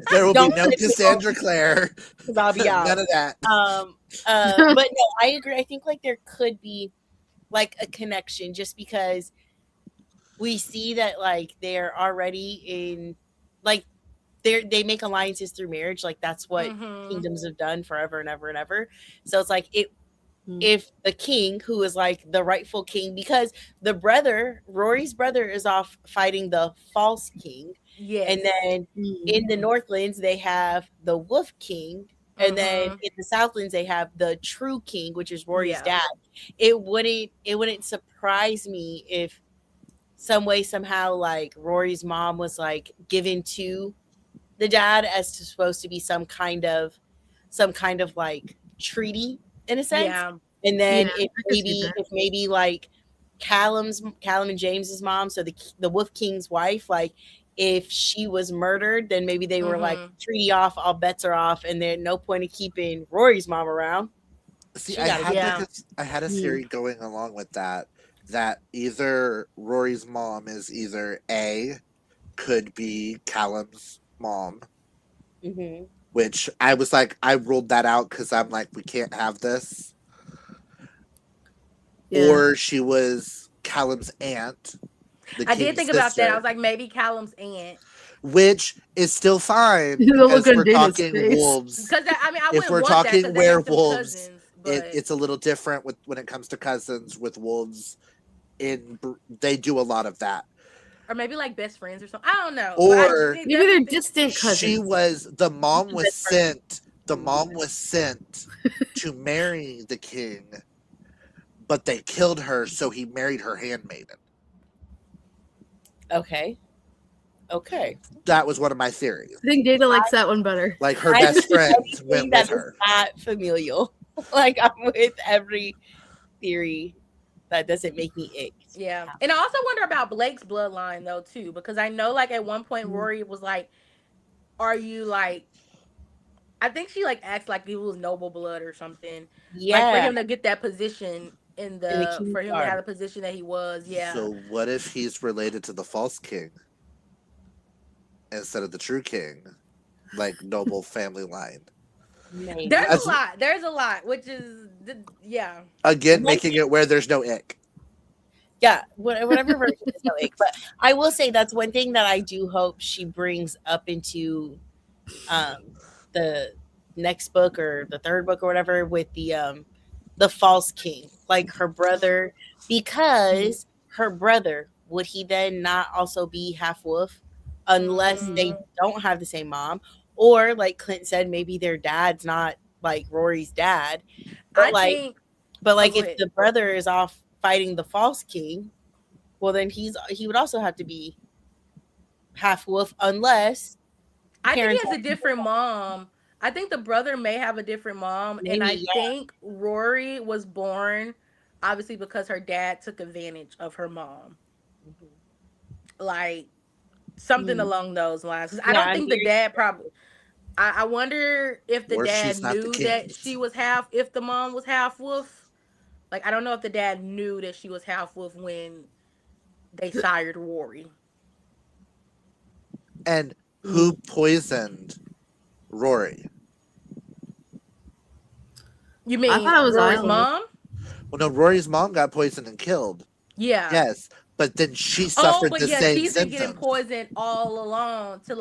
[SPEAKER 1] there will be
[SPEAKER 3] Don't
[SPEAKER 1] no
[SPEAKER 3] say
[SPEAKER 1] Cassandra Clare.
[SPEAKER 3] because I'll be out.
[SPEAKER 1] None of that.
[SPEAKER 3] But no, I agree. I think like there could be like a connection just because we see that like they're already in like they make alliances through marriage. Like that's what kingdoms have done forever and ever and ever. So it's like if the king, who is like the rightful king, because the brother, Rory's brother, is off fighting the false king.
[SPEAKER 4] Yes.
[SPEAKER 3] And then in the Northlands, they have the Wolf King. And then in the Southlands, they have the True King, which is Rory's dad. It wouldn't surprise me if some way, somehow, like Rory's mom was like given to the dad as to supposed to be some kind of like treaty in a sense.
[SPEAKER 4] Yeah.
[SPEAKER 3] And then
[SPEAKER 2] Yeah,
[SPEAKER 3] if maybe like Callum and James's mom, so the Wolf King's wife, like if she was murdered, then maybe they were like treaty off, all bets are off, and there's no point of keeping Rory's mom around.
[SPEAKER 1] See, I had a theory going along with that either Rory's mom is either could be Callum's mom, which I was like, I ruled that out because I'm like, we can't have this. Yeah. Or she was Callum's aunt.
[SPEAKER 4] I did think about that. I was like, maybe Callum's aunt.
[SPEAKER 1] Which is still fine because we're talking wolves.
[SPEAKER 4] Because
[SPEAKER 1] if we're talking werewolves, it's a little different when it comes to cousins with wolves. They do a lot of that.
[SPEAKER 4] Or maybe like best friends or something. I don't know.
[SPEAKER 1] Or
[SPEAKER 2] maybe they're distant cousins.
[SPEAKER 1] The mom was sent to marry the king, but they killed her, so he married her handmaiden.
[SPEAKER 3] Okay.
[SPEAKER 1] That was one of my theories.
[SPEAKER 2] I think Data likes that one better.
[SPEAKER 1] Like her best friend went with her.
[SPEAKER 3] Not familial. Like I'm with every theory that doesn't make me ick.
[SPEAKER 4] Yeah. And I also wonder about Blake's bloodline though too, because I know like at one point Rory was like, are you like, I think she like asked like he was noble blood or something.
[SPEAKER 3] Yeah.
[SPEAKER 4] Like for him to get that position for him to have the position that he was. Yeah.
[SPEAKER 1] So what if he's related to the false king instead of the true king? Like noble family line.
[SPEAKER 3] Maybe.
[SPEAKER 4] There's a lot, which is
[SPEAKER 1] again making it where there's no ick.
[SPEAKER 3] Yeah, whatever version is no ick. But I will say that's one thing that I do hope she brings up into the next book or the third book or whatever with the false king, like her brother, because her brother, would he then not also be half wolf unless they don't have the same mom? Or like Clint said, maybe their dad's not like Rory's dad. But if the brother is off fighting the false king, well then he would also have to be half wolf unless
[SPEAKER 4] I think he has a different mom. I think the brother may have a different mom. Maybe, and I think Rory was born obviously because her dad took advantage of her mom. Like something along those lines. I don't think the dad probably. I wonder if the dad knew that she was if the mom was half wolf. Like, I don't know if the dad knew that she was half wolf when they sired Rory.
[SPEAKER 1] And who poisoned Rory?
[SPEAKER 4] You mean I thought it was Rory's mom?
[SPEAKER 1] Well, no, Rory's mom got poisoned and killed.
[SPEAKER 4] Yeah.
[SPEAKER 1] Yes. But then she suffered the same
[SPEAKER 4] she's been
[SPEAKER 1] symptoms.
[SPEAKER 4] Getting poisoned all along to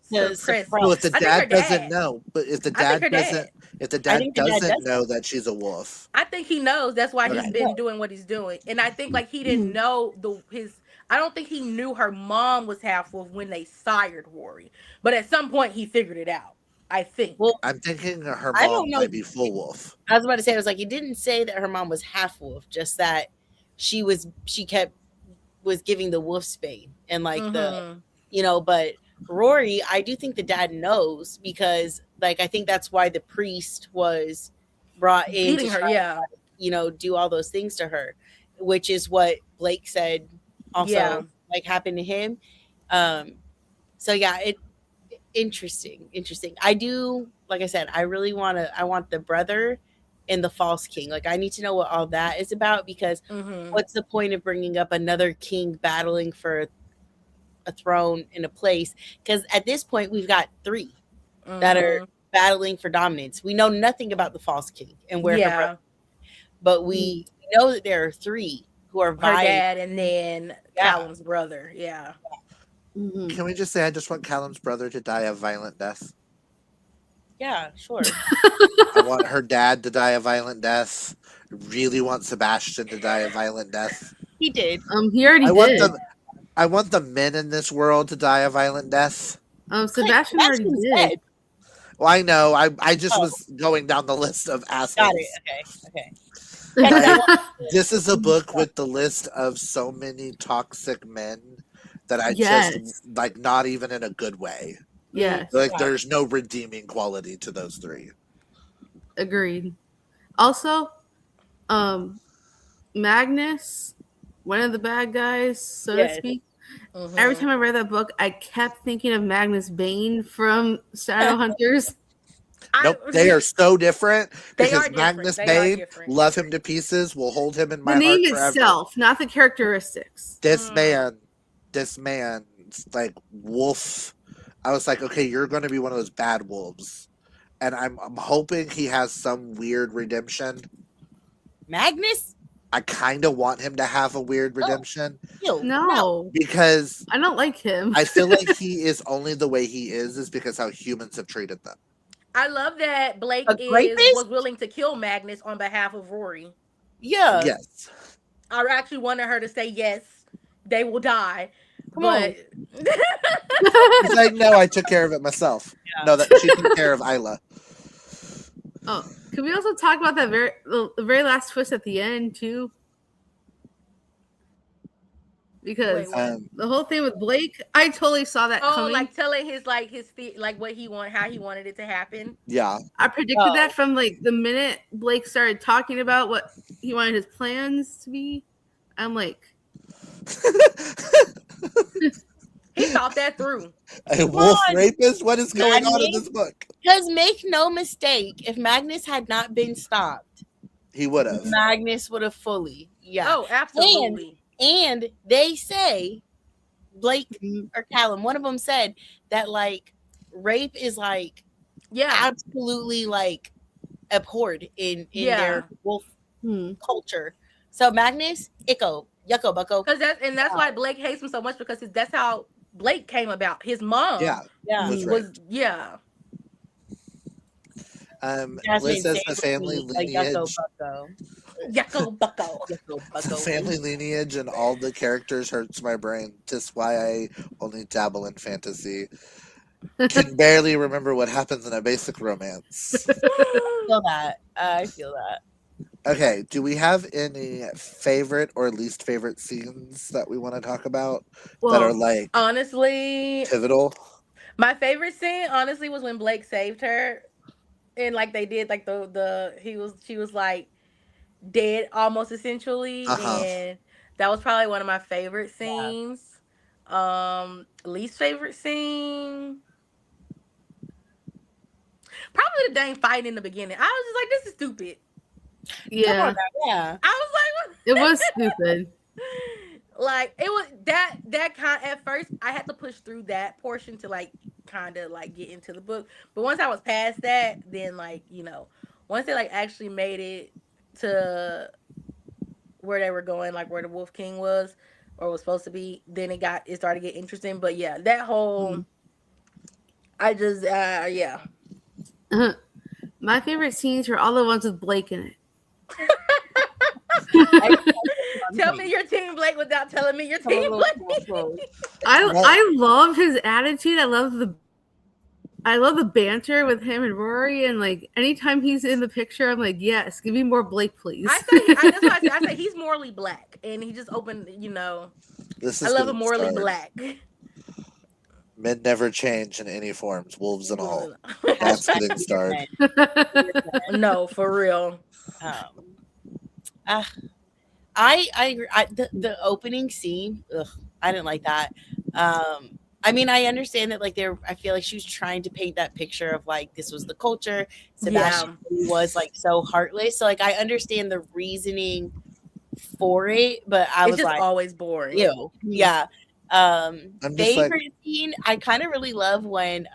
[SPEAKER 4] suppress.
[SPEAKER 1] Well, if the dad doesn't know, but if the dad doesn't know that she's a wolf,
[SPEAKER 4] I think he knows. That's why he's been doing what he's doing. And I think like he didn't know I don't think he knew her mom was half wolf when they sired Rory, but at some point he figured it out. I think.
[SPEAKER 1] Well, I'm thinking her mom might be full wolf.
[SPEAKER 3] I was about to say, I was like, he didn't say that her mom was half wolf, just that she was giving the wolfsbane and like
[SPEAKER 4] Mhm.
[SPEAKER 3] but Rory, I do think the dad knows, because like I think that's why the priest was brought in
[SPEAKER 4] Beating
[SPEAKER 3] to
[SPEAKER 4] her,
[SPEAKER 3] try
[SPEAKER 4] yeah.
[SPEAKER 3] to, do all those things to her, which is what Blake said also
[SPEAKER 4] Yeah.
[SPEAKER 3] like happened to him. So yeah, interesting. I do, like I said, I want the brother and the false king. Like I need to know what all that is about, because
[SPEAKER 4] Mhm.
[SPEAKER 3] what's the point of bringing up another king battling for a throne in a place? Because at this point we've got 3 that are
[SPEAKER 4] Mhm.
[SPEAKER 3] battling for dominance. We know nothing about the false king and where her brother,
[SPEAKER 4] Yeah.
[SPEAKER 3] but we know that there are 3 who are
[SPEAKER 4] Her
[SPEAKER 3] vying.
[SPEAKER 4] dad and then
[SPEAKER 3] Yeah.
[SPEAKER 4] Callum's brother. Yeah.
[SPEAKER 2] Mhm.
[SPEAKER 1] Can we just say I just want Callum's brother to die a violent death?
[SPEAKER 3] Yeah, sure.
[SPEAKER 1] I want her dad to die a violent death. Really want Sebastian to die a violent death.
[SPEAKER 3] He did.
[SPEAKER 2] He already did.
[SPEAKER 1] I want the men in this world to die a violent death.
[SPEAKER 2] Sebastian already
[SPEAKER 3] Sebastian's
[SPEAKER 2] did.
[SPEAKER 3] dead.
[SPEAKER 1] Well, I know. I just
[SPEAKER 3] Oh.
[SPEAKER 1] was going down the list of assholes.
[SPEAKER 3] Got it. Okay.
[SPEAKER 1] This is a book with the list of so many toxic men that I
[SPEAKER 2] Yes.
[SPEAKER 1] just like, not even in a good way.
[SPEAKER 2] Yes.
[SPEAKER 1] Like there's no redeeming quality to those 3.
[SPEAKER 2] Agreed. Also, Magnus, one of the bad guys, so to speak.
[SPEAKER 4] Mhm.
[SPEAKER 2] Every time I read that book, I kept thinking of Magnus Bane from Shadowhunters.
[SPEAKER 1] Nope, they are so different.
[SPEAKER 4] They
[SPEAKER 1] Because
[SPEAKER 4] are different.
[SPEAKER 1] Magnus
[SPEAKER 4] They are
[SPEAKER 1] Bane,
[SPEAKER 4] different.
[SPEAKER 1] love him to pieces, will hold him in
[SPEAKER 2] The
[SPEAKER 1] my heart
[SPEAKER 2] name
[SPEAKER 1] forever.
[SPEAKER 2] itself, not the characteristics.
[SPEAKER 1] This man, like wolf. I was like, okay, you're going to be one of those bad wolves, and I'm hoping he has some weird redemption.
[SPEAKER 3] Magnus?
[SPEAKER 1] I kind of want him to have a weird redemption.
[SPEAKER 2] No,
[SPEAKER 1] because
[SPEAKER 2] I don't like him.
[SPEAKER 1] I feel like he is only the way he is because how humans have treated them.
[SPEAKER 4] I love that Blake was willing to kill Magnus on behalf of Rory.
[SPEAKER 3] Yeah.
[SPEAKER 1] Yes.
[SPEAKER 4] I actually wanted her to say yes, they will die.
[SPEAKER 3] Come on.
[SPEAKER 1] He's like, no, I took care of it myself. Yeah. No, that she took care of Isla.
[SPEAKER 2] Oh, can we also talk about the very last twist at the end too? Because the whole thing with Blake, I totally saw that coming.
[SPEAKER 4] Like telling his what he how he wanted it to happen.
[SPEAKER 1] Yeah,
[SPEAKER 2] I predicted that from like the minute Blake started talking about what he wanted his plans to be. I'm like,
[SPEAKER 4] he thought that through.
[SPEAKER 1] A wolf rapist? What is going on in this book?
[SPEAKER 3] Because make no mistake, if Magnus had not been stopped,
[SPEAKER 1] he would have.
[SPEAKER 3] Magnus would have fully. Yeah.
[SPEAKER 4] Oh, absolutely.
[SPEAKER 3] And they say, Blake or Callum, one of them said that like rape is like absolutely like abhorred in their wolf culture. So Magnus, yucko bucko.
[SPEAKER 4] That's why Blake hates him so much, because that's how Blake came about. His mom was
[SPEAKER 1] Liz says the family lineage.
[SPEAKER 4] Yucko bucko.
[SPEAKER 1] The family lineage and all the characters hurts my brain. Just why I only dabble in fantasy. Can barely remember what happens in a basic romance.
[SPEAKER 3] I feel that.
[SPEAKER 1] Okay, do we have any favorite or least favorite scenes that we want to talk about that are like
[SPEAKER 4] honestly
[SPEAKER 1] pivotal?
[SPEAKER 4] My favorite scene honestly was when Blake saved her, and like they did like she was like dead almost essentially, and that was probably one of my favorite scenes. Least favorite scene, probably the dang fight in the beginning. I was just like, this is stupid.
[SPEAKER 2] Yeah.
[SPEAKER 4] I was like,
[SPEAKER 2] it was stupid.
[SPEAKER 4] Like it was that kind. At first, I had to push through that portion to like kind of like get into the book. But once I was past that, then like once they like actually made it to where they were going, like where the Wolf King was or was supposed to be, then it started to get interesting. But yeah, that whole I just
[SPEAKER 2] My favorite scenes are all the ones with Blake in it.
[SPEAKER 4] Tell me your team Blake without telling me your team Blake.
[SPEAKER 2] I love his attitude. I love I love the banter with him and Rory, and like anytime he's in the picture, I'm like, yes, give me more Blake, please.
[SPEAKER 4] That's why I say he's morally black, and he just opened.
[SPEAKER 1] This
[SPEAKER 4] I
[SPEAKER 1] is
[SPEAKER 4] love
[SPEAKER 1] getting
[SPEAKER 4] him morally
[SPEAKER 1] started.
[SPEAKER 4] black.
[SPEAKER 1] Men never change in any forms, wolves and all.
[SPEAKER 3] Hashtag
[SPEAKER 1] That's getting started.
[SPEAKER 4] No, for real.
[SPEAKER 3] I agree. The opening scene, I didn't like that. I mean, I understand that like I feel like she was trying to paint that picture of like this was the culture. Sebastian was like so heartless. So like I understand the reasoning for it, but I
[SPEAKER 4] It's
[SPEAKER 3] was
[SPEAKER 4] just
[SPEAKER 3] like,
[SPEAKER 4] always boring.
[SPEAKER 3] ew. Yeah.
[SPEAKER 1] I'm just
[SPEAKER 3] Favorite
[SPEAKER 1] like,
[SPEAKER 3] scene, I kind of really love when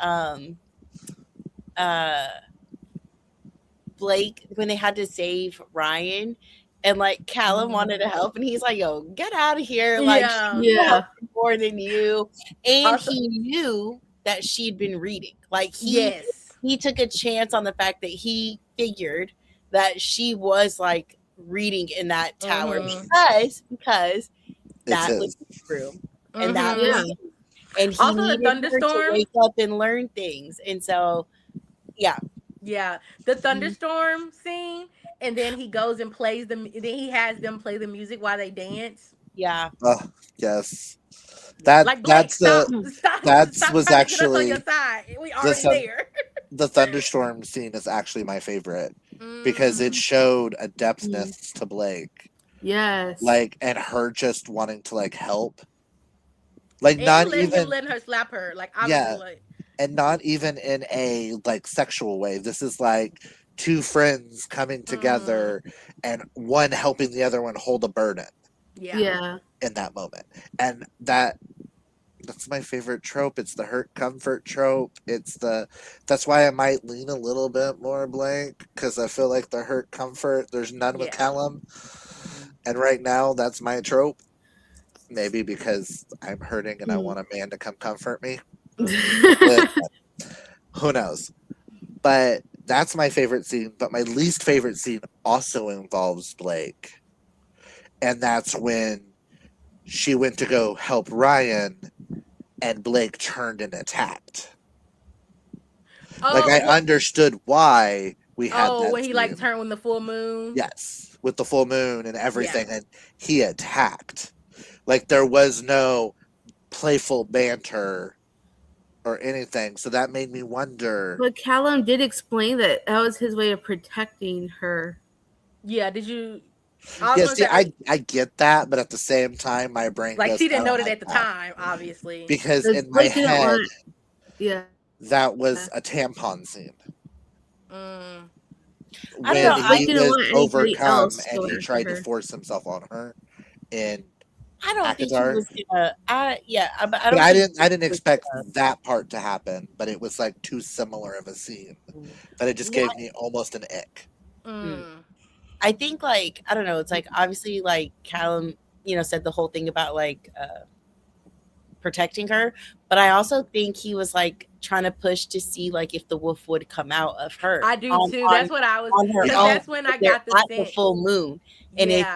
[SPEAKER 3] Blake, when they had to save Ryan, and like Callum wanted to help, and he's like, "Yo, get out of here!" Like,
[SPEAKER 4] Yeah.
[SPEAKER 3] she helped more than you, and
[SPEAKER 4] Also-
[SPEAKER 3] he knew that she'd been reading. Like
[SPEAKER 4] Yes.
[SPEAKER 3] he took a chance on the fact that he figured that she was like reading in that tower because that was true, and that was, and he
[SPEAKER 4] Also the
[SPEAKER 3] needed her to
[SPEAKER 4] thunderstorm.
[SPEAKER 3] wake up and learn things, and so yeah.
[SPEAKER 4] Yeah, the thunderstorm scene, and then he goes and plays them. Then he has them play the music while they dance.
[SPEAKER 3] Yeah.
[SPEAKER 1] yes. That
[SPEAKER 4] Like Blake,
[SPEAKER 1] that's
[SPEAKER 4] stop
[SPEAKER 1] was
[SPEAKER 4] trying to get us on
[SPEAKER 1] actually
[SPEAKER 4] your side. We already there.
[SPEAKER 1] the thunderstorm scene is actually my favorite because it showed a depthness to Blake.
[SPEAKER 2] Yes.
[SPEAKER 1] Like, and her just wanting to like help. Like,
[SPEAKER 4] And
[SPEAKER 1] not even
[SPEAKER 4] him letting her slap her. Like, obviously, like,
[SPEAKER 1] and not even in a like sexual way. This is like two friends coming together and one helping the other one hold a burden.
[SPEAKER 2] Yeah.
[SPEAKER 1] In that moment. And that's my favorite trope. It's the hurt comfort trope. That's why I might lean a little bit more Blake, because I feel like the hurt comfort, there's none with Callum. And right now that's my trope. Maybe because I'm hurting and I want a man to come comfort me. Who knows? But that's my favorite scene. But my least favorite scene also involves Blake. And that's when she went to go help Ryan and Blake turned and attacked. Like, I understood why we had that
[SPEAKER 4] when he
[SPEAKER 1] scene.
[SPEAKER 4] like turned with the full moon.
[SPEAKER 1] Yes, with the full moon and everything. And he attacked. Like, there was no playful banter or anything. So that made me wonder.
[SPEAKER 2] But Callum did explain that was his way of protecting her.
[SPEAKER 4] Yeah, did you?
[SPEAKER 1] I get that, but at the same time, my brain
[SPEAKER 4] like
[SPEAKER 1] goes,
[SPEAKER 4] she didn't know that at the time, obviously,
[SPEAKER 1] because in my head,
[SPEAKER 2] yeah,
[SPEAKER 1] that was a tampon scene.
[SPEAKER 3] I
[SPEAKER 1] When he was overcome and he
[SPEAKER 2] to
[SPEAKER 1] tried to force himself on her, and
[SPEAKER 3] I don't think he
[SPEAKER 1] Akatar.
[SPEAKER 3] was gonna. I
[SPEAKER 1] didn't expect that part to happen, but it was like too similar of a scene that it just gave me almost an ick.
[SPEAKER 3] I think, like, I don't know, it's like obviously like Callum, said the whole thing about like protecting her, but I also think he was like trying to push to see like if the wolf would come out of her.
[SPEAKER 4] I do too. That's what I was.
[SPEAKER 3] On her own.
[SPEAKER 4] That's when I got
[SPEAKER 3] the full moon. And if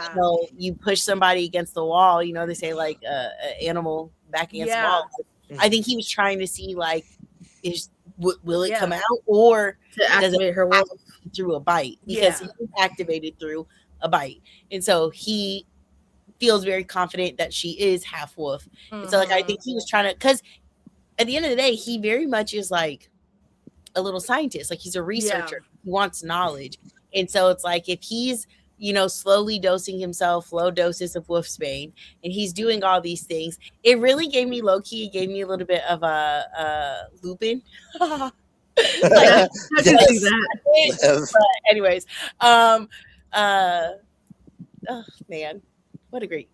[SPEAKER 3] you push somebody against the wall, they say like an animal back against the wall. I think he was trying to see like will it come out, or
[SPEAKER 2] to activate her wolf
[SPEAKER 3] through a bite, because he was activated through a bite, and so he feels very confident that she is half wolf. And so like I think he was trying to, because at the end of the day, he very much is like a little scientist. Like, he's a researcher. He wants knowledge, and so it's like if he's slowly dosing himself low doses of wolfsbane, and he's doing all these things, it really gave me low-key, it gave me a little bit of a Lupin. Like, I can see that. But anyways, oh man, what a great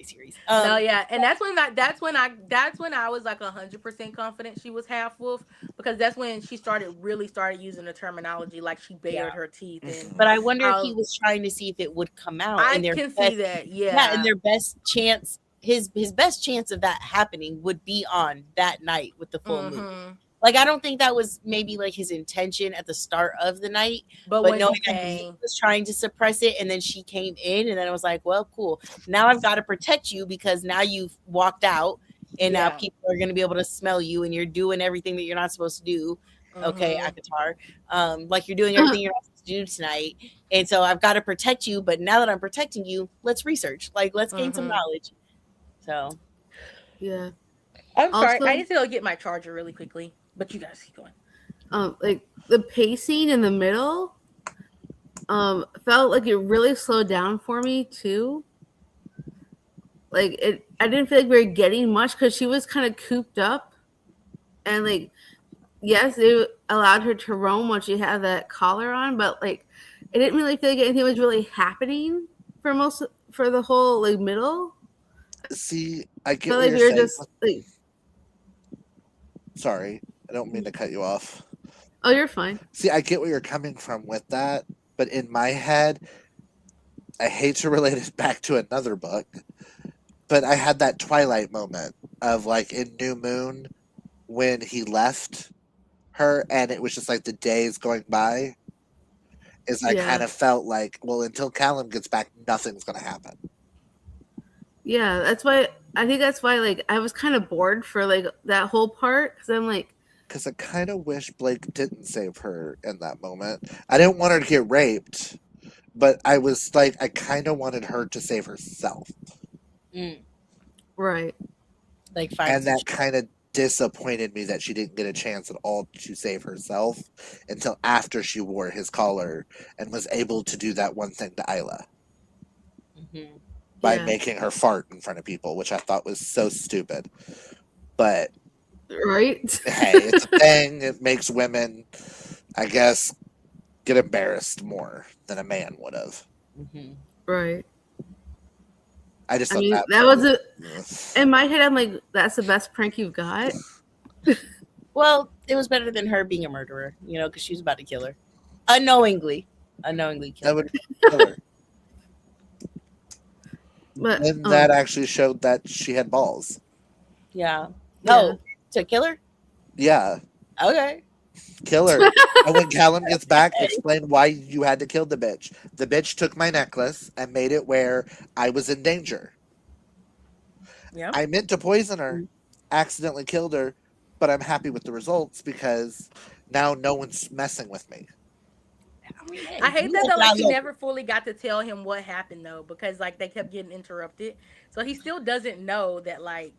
[SPEAKER 3] series.
[SPEAKER 4] And that's when I was like 100% confident she was half wolf, because that's when she started using the terminology, like she bared her teeth.
[SPEAKER 3] But I wonder if he was trying to see if it would come out.
[SPEAKER 4] I can see that,
[SPEAKER 3] and their best chance, his best chance of that happening would be on that night with the full moon. Like, I don't think that was maybe like his intention at the start of the night, but knowing that he was trying to suppress it, and then she came in, and then it was like, well, cool. Now I've got to protect you, because now you've walked out, and now people are going to be able to smell you, and you're doing everything that you're not supposed to do. Okay,
[SPEAKER 4] Mhm.
[SPEAKER 3] Akatar. Like you're doing everything you're supposed to do tonight. And so I've got to protect you, but now that I'm protecting you, let's research. Like let's gain some
[SPEAKER 4] Mhm.
[SPEAKER 3] knowledge. So
[SPEAKER 2] Yeah.
[SPEAKER 4] I'm sorry.
[SPEAKER 2] Also,
[SPEAKER 4] I need to go get my charger really quickly. But you guys keep going.
[SPEAKER 2] like the pacing in the middle, felt like it really slowed down for me too. Like I didn't feel like we were getting much because she was kind of cooped up, and like, yes, it allowed her to roam when she had that collar on, but like, it didn't really feel like anything was really happening for the whole like middle.
[SPEAKER 1] See, I get
[SPEAKER 2] Felt
[SPEAKER 1] what
[SPEAKER 2] like
[SPEAKER 1] you're
[SPEAKER 2] we were
[SPEAKER 1] saying.
[SPEAKER 2] just like,
[SPEAKER 1] Sorry, I don't mean to cut you off.
[SPEAKER 2] oh, you're fine.
[SPEAKER 1] See, I get where you're coming from with that, but in my head, I hate to relate it back to another book, but I had that Twilight moment of like in New Moon when he left her and it was just like the days going by. Is I kind
[SPEAKER 2] Yeah,
[SPEAKER 1] of felt like, well, until Callum gets back, nothing's going to happen.
[SPEAKER 2] yeah. That's why like I was kind of bored for like that whole part because I'm like,
[SPEAKER 1] Because I kind of wish Blake didn't save her in that moment. I didn't want her to get raped, but I was like, I kind of wanted her to save herself.
[SPEAKER 2] right.
[SPEAKER 3] like
[SPEAKER 1] And
[SPEAKER 3] some
[SPEAKER 1] that kind of disappointed me that she didn't get a chance at all to save herself until after she wore his collar and was able to do that one thing to Isla by
[SPEAKER 2] Yeah.
[SPEAKER 1] making her fart in front of people, which I thought was so stupid. But
[SPEAKER 2] Right.
[SPEAKER 1] hey, it's a thing. It makes women, I guess, get embarrassed more than a man would have.
[SPEAKER 2] Right.
[SPEAKER 1] I just
[SPEAKER 2] I
[SPEAKER 1] thought
[SPEAKER 2] mean,
[SPEAKER 1] that
[SPEAKER 2] that was a.
[SPEAKER 1] Ugh.
[SPEAKER 2] In my head, I'm like, that's the best prank you've got.
[SPEAKER 3] Well, it was better than her being a murderer, because she was about to kill her. Unknowingly kill
[SPEAKER 1] That
[SPEAKER 3] her.
[SPEAKER 1] would kill her.
[SPEAKER 2] But
[SPEAKER 1] And that actually showed that she had balls.
[SPEAKER 3] Yeah.
[SPEAKER 2] Yeah.
[SPEAKER 3] Oh, to kill her?
[SPEAKER 1] Yeah,
[SPEAKER 3] Okay.
[SPEAKER 1] kill her. And when Callum gets back, explain why you had to kill the bitch. The bitch took my necklace and made it where I was in danger.
[SPEAKER 4] Yeah.
[SPEAKER 1] I meant to poison her, accidentally killed her, but I'm happy with the results because now no one's messing with me.
[SPEAKER 4] I hate that though. Like she never fully got to tell him what happened though, because like they kept getting interrupted. So he still doesn't know that like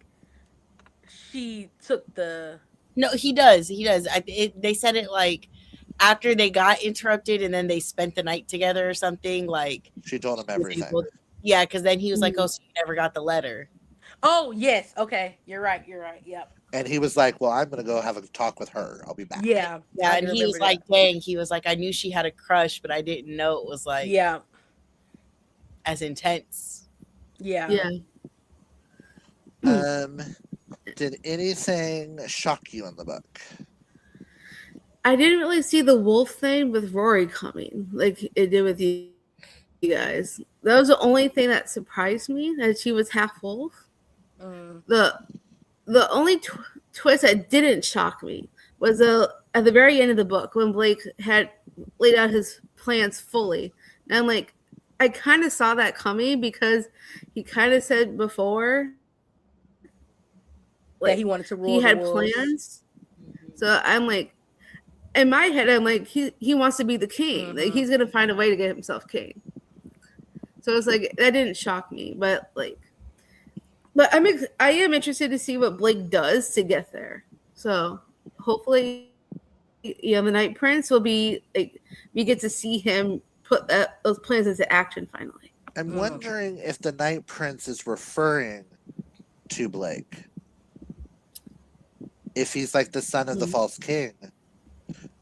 [SPEAKER 4] she took the.
[SPEAKER 3] No, he does. He does. They said it like after they got interrupted and then they spent the night together or something. Like
[SPEAKER 1] She told him everything.
[SPEAKER 3] Yeah, because then he was like, "Oh, so you never got the letter."
[SPEAKER 4] Oh yes, okay, you're right. Yep.
[SPEAKER 1] And he was like, well, I'm going to go have a talk with her. I'll be back.
[SPEAKER 4] Yeah.
[SPEAKER 3] Yeah,
[SPEAKER 4] I
[SPEAKER 3] and
[SPEAKER 4] do
[SPEAKER 3] he was
[SPEAKER 4] remember
[SPEAKER 3] like, "Dang," he was like, "I knew she had a crush, but I didn't know it was like
[SPEAKER 4] yeah.
[SPEAKER 3] as intense."
[SPEAKER 4] Yeah.
[SPEAKER 2] Yeah.
[SPEAKER 1] Did anything shock you in the book?
[SPEAKER 2] I didn't really see the wolf thing with Rory coming like it did with you guys. That was the only thing that surprised me, that she was half wolf. The only twist that didn't shock me was at the very end of the book when Blake had laid out his plans fully. And I'm like, I kind of saw that coming because he kind of said before like,
[SPEAKER 4] that he wanted to rule.
[SPEAKER 2] He had plans. So I'm like, in my head, I'm like, he wants to be the king. Like he's gonna find a way to get himself king. So it's like that didn't shock me, but I am interested to see what Blake does to get there. So hopefully, the Night Prince will be like we get to see him put those plans into action finally.
[SPEAKER 1] I'm wondering if the Night Prince is referring to Blake. If he's like the son of the false king,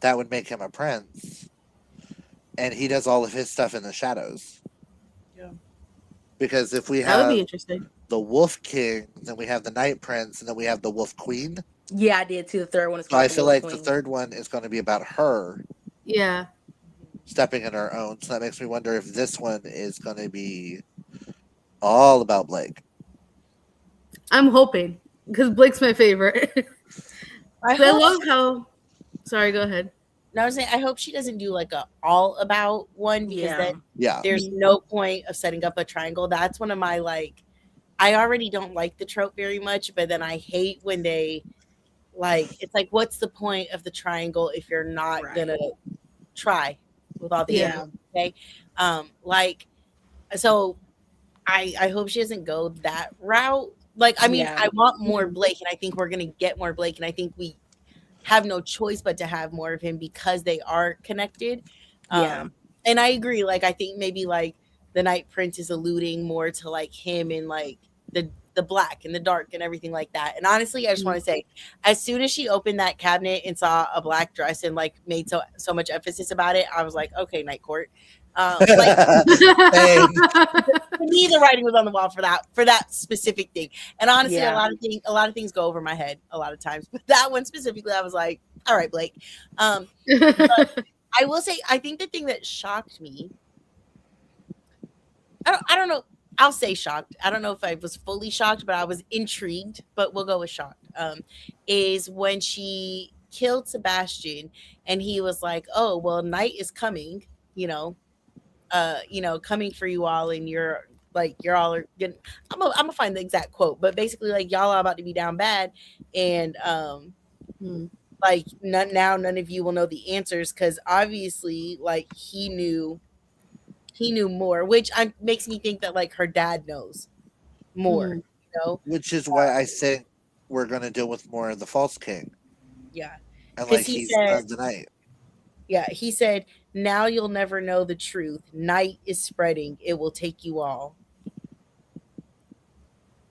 [SPEAKER 1] that would make him a prince. And he does all of his stuff in the shadows.
[SPEAKER 3] Yeah.
[SPEAKER 1] Because if we
[SPEAKER 2] that would be
[SPEAKER 1] have
[SPEAKER 2] interesting.
[SPEAKER 1] the Wolf King, then we have the Night Prince, and then we have the Wolf Queen.
[SPEAKER 4] Yeah, I did too. The third one is.
[SPEAKER 1] So I feel like the third one is going to be about her.
[SPEAKER 2] Yeah.
[SPEAKER 1] Stepping in her own. So that makes me wonder if this one is going to be all about Blake.
[SPEAKER 2] I'm hoping because Blake's my favorite. I love how. Sorry, go ahead.
[SPEAKER 3] No, I was saying I hope she doesn't do like a all about one because then there's no point of setting up a triangle. That's one of my I already don't like the trope very much, but then I hate when they Like, it's like, what's the point of the triangle if you're not
[SPEAKER 4] Right.
[SPEAKER 3] gonna try with all the
[SPEAKER 2] Yeah.
[SPEAKER 3] angles? Okay. Like, so I hope she doesn't go that route. Like, I mean,
[SPEAKER 4] Yeah.
[SPEAKER 3] I want more
[SPEAKER 2] Mhm.
[SPEAKER 3] Blake, and I think we're gonna get more Blake, and I think we have no choice but to have more of him because they are connected.
[SPEAKER 4] Yeah.
[SPEAKER 3] And I agree. Like, I think maybe like the Night Prince is alluding more to like him and like the black and the dark and everything like that. And honestly, I just want to say, as soon as she opened that cabinet and saw a black dress and like made so much emphasis about it, I was like, okay, Night Court. Like,
[SPEAKER 1] Same.
[SPEAKER 3] to me, the writing was on the wall for that specific thing. And honestly,
[SPEAKER 4] Yeah.
[SPEAKER 3] a lot of things go over my head a lot of times, but that one specifically, I was like, all right, Blake. I will say, I think the thing that shocked me, I don't know. I'll say shocked. I don't know if I was fully shocked, but I was intrigued. But we'll go with shocked. Is when she killed Sebastian, and he was like, "Oh, well, night is coming. Coming for you all, and you're like, you're all are getting." I'm gonna find the exact quote, but basically, like, y'all are about to be down bad, and like, none of you will know the answers because obviously, like, he knew more, which makes me think that like her dad knows more,
[SPEAKER 1] Which is why I think we're going to deal with more of the False King.
[SPEAKER 3] Yeah.
[SPEAKER 1] And
[SPEAKER 3] 'Cause
[SPEAKER 1] like
[SPEAKER 3] he
[SPEAKER 1] he's
[SPEAKER 3] said-
[SPEAKER 1] of the night.
[SPEAKER 3] Yeah, he said, now you'll never know the truth. Night is spreading. It will take you all.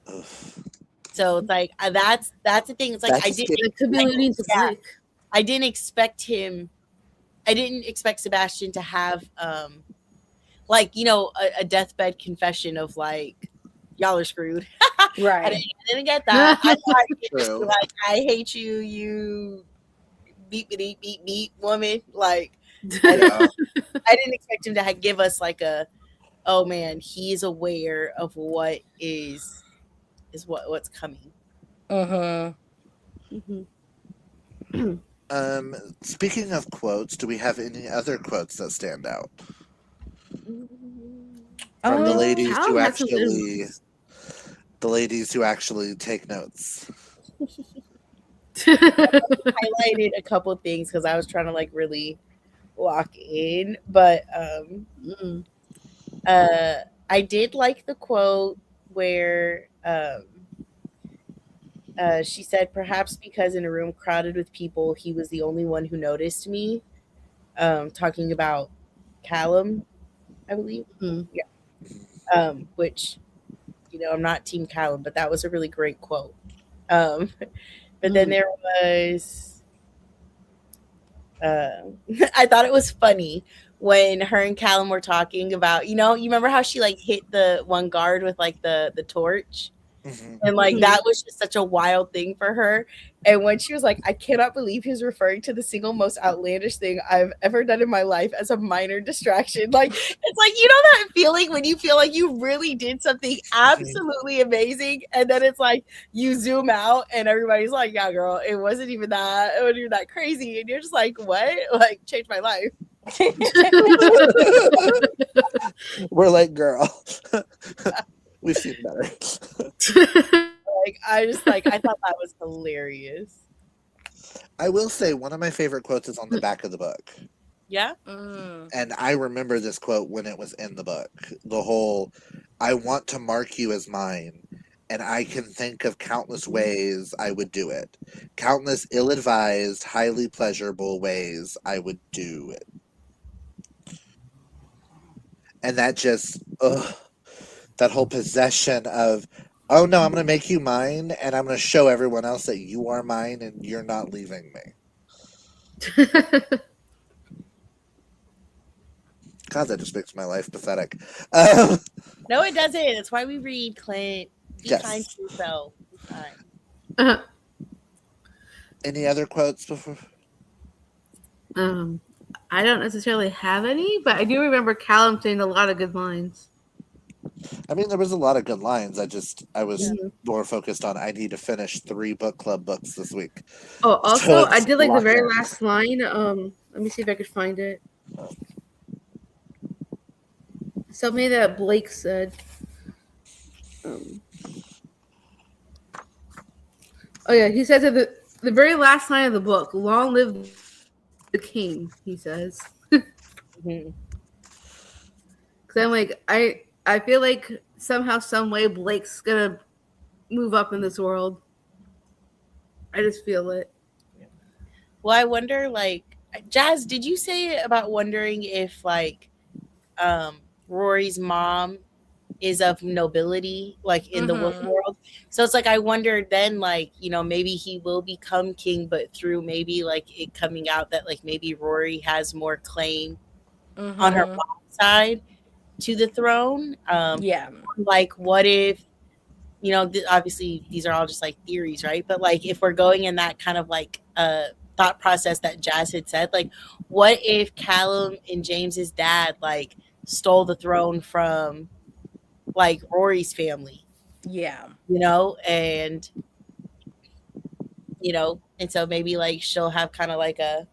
[SPEAKER 1] Ugh.
[SPEAKER 3] So it's like, that's the thing. It's like,
[SPEAKER 1] That's
[SPEAKER 2] It could be leading to
[SPEAKER 3] Yeah.
[SPEAKER 2] Blake.
[SPEAKER 3] I didn't expect Sebastian to have like, a deathbed confession of like, y'all are screwed.
[SPEAKER 4] Right.
[SPEAKER 3] I didn't get that. I thought
[SPEAKER 1] True.
[SPEAKER 3] like, I hate you, you beep beep beep beep woman. Like, I didn't expect him to give us like oh man, he's aware of what is what's coming.
[SPEAKER 1] Speaking of quotes, do we have any other quotes that stand out from the ladies
[SPEAKER 2] Callum
[SPEAKER 1] who
[SPEAKER 2] had some good
[SPEAKER 1] actually take notes?
[SPEAKER 3] Highlighted a couple things because I was trying to like really lock in, but I did like the quote where she said, perhaps because in a room crowded with people, he was the only one who noticed me. Talking about Callum, I believe. Yeah. Which, I'm not Team Callum, but that was a really great quote. But then there was, I thought it was funny when her and Callum were talking about, you remember how she like hit the one guard with like the torch? And like that was just such a wild thing for her. And when she was like, I cannot believe he's referring to the single most outlandish thing I've ever done in my life as a minor distraction. Like, it's like, that feeling when you feel like you really did something absolutely amazing. And then it's like you zoom out and everybody's like, yeah, girl, it wasn't even that crazy. And you're just like, what? Like, changed my life.
[SPEAKER 1] We're like, girl, we've seen better.
[SPEAKER 3] Like, I thought that was hilarious.
[SPEAKER 1] I will say one of my favorite quotes is on the back of the book.
[SPEAKER 3] Yeah.
[SPEAKER 1] And I remember this quote when it was in the book. The whole, I want to mark you as mine, and I can think of countless ways I would do it. Countless ill-advised, highly pleasurable ways I would do it. And that just, that whole possession of, oh no, I'm going to make you mine, and I'm going to show everyone else that you are mine, and you're not leaving me. God, that just makes my life pathetic.
[SPEAKER 3] No, it doesn't. That's why we read, Clint. Be kind to yourself.
[SPEAKER 1] Any other quotes before?
[SPEAKER 2] I don't necessarily have any, but I do remember Callum saying a lot of good lines.
[SPEAKER 1] I mean, there was a lot of good lines. I was more focused on I need to finish 3 book club books this week.
[SPEAKER 2] Oh, also,
[SPEAKER 1] So
[SPEAKER 2] I did like the very
[SPEAKER 1] in.
[SPEAKER 2] last line. Let me see if I could find it. Something that Blake said. Oh yeah, he said that the very last line of the book, "Long live the king," he says.
[SPEAKER 3] Mhm.
[SPEAKER 2] Because I'm like, I feel like somehow, some way, Blake's gonna move up in this world. I just feel it.
[SPEAKER 3] Well, I wonder, like, Jazz, did you say about wondering if, like, Rory's mom is of nobility, like in the wolf
[SPEAKER 4] Mhm.
[SPEAKER 3] world? So it's like I wondered then, like, maybe he will become king, but through maybe like it coming out that like maybe Rory has more claim on her
[SPEAKER 4] Mhm.
[SPEAKER 3] mom's side to the throne.
[SPEAKER 4] Yeah.
[SPEAKER 3] Like, what if obviously these are all just like theories, right? But like if we're going in that kind of like thought process that Jazz had said, like what if Callum and James's dad like stole the throne from like Rory's family,
[SPEAKER 4] Yeah.
[SPEAKER 3] and and so maybe like she'll have kind of like a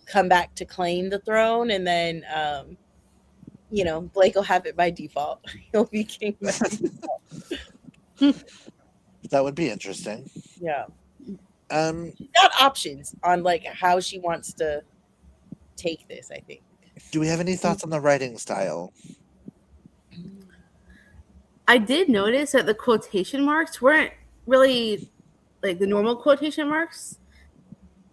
[SPEAKER 3] come back to claim the throne, and then Blake will have it by default. He'll be king by default.
[SPEAKER 1] That would be interesting.
[SPEAKER 3] Yeah.
[SPEAKER 1] Um,
[SPEAKER 3] She's got options on like how she wants to take this, I think.
[SPEAKER 1] do we have any thoughts on the writing style?
[SPEAKER 2] I did notice that the quotation marks weren't really like the normal quotation marks.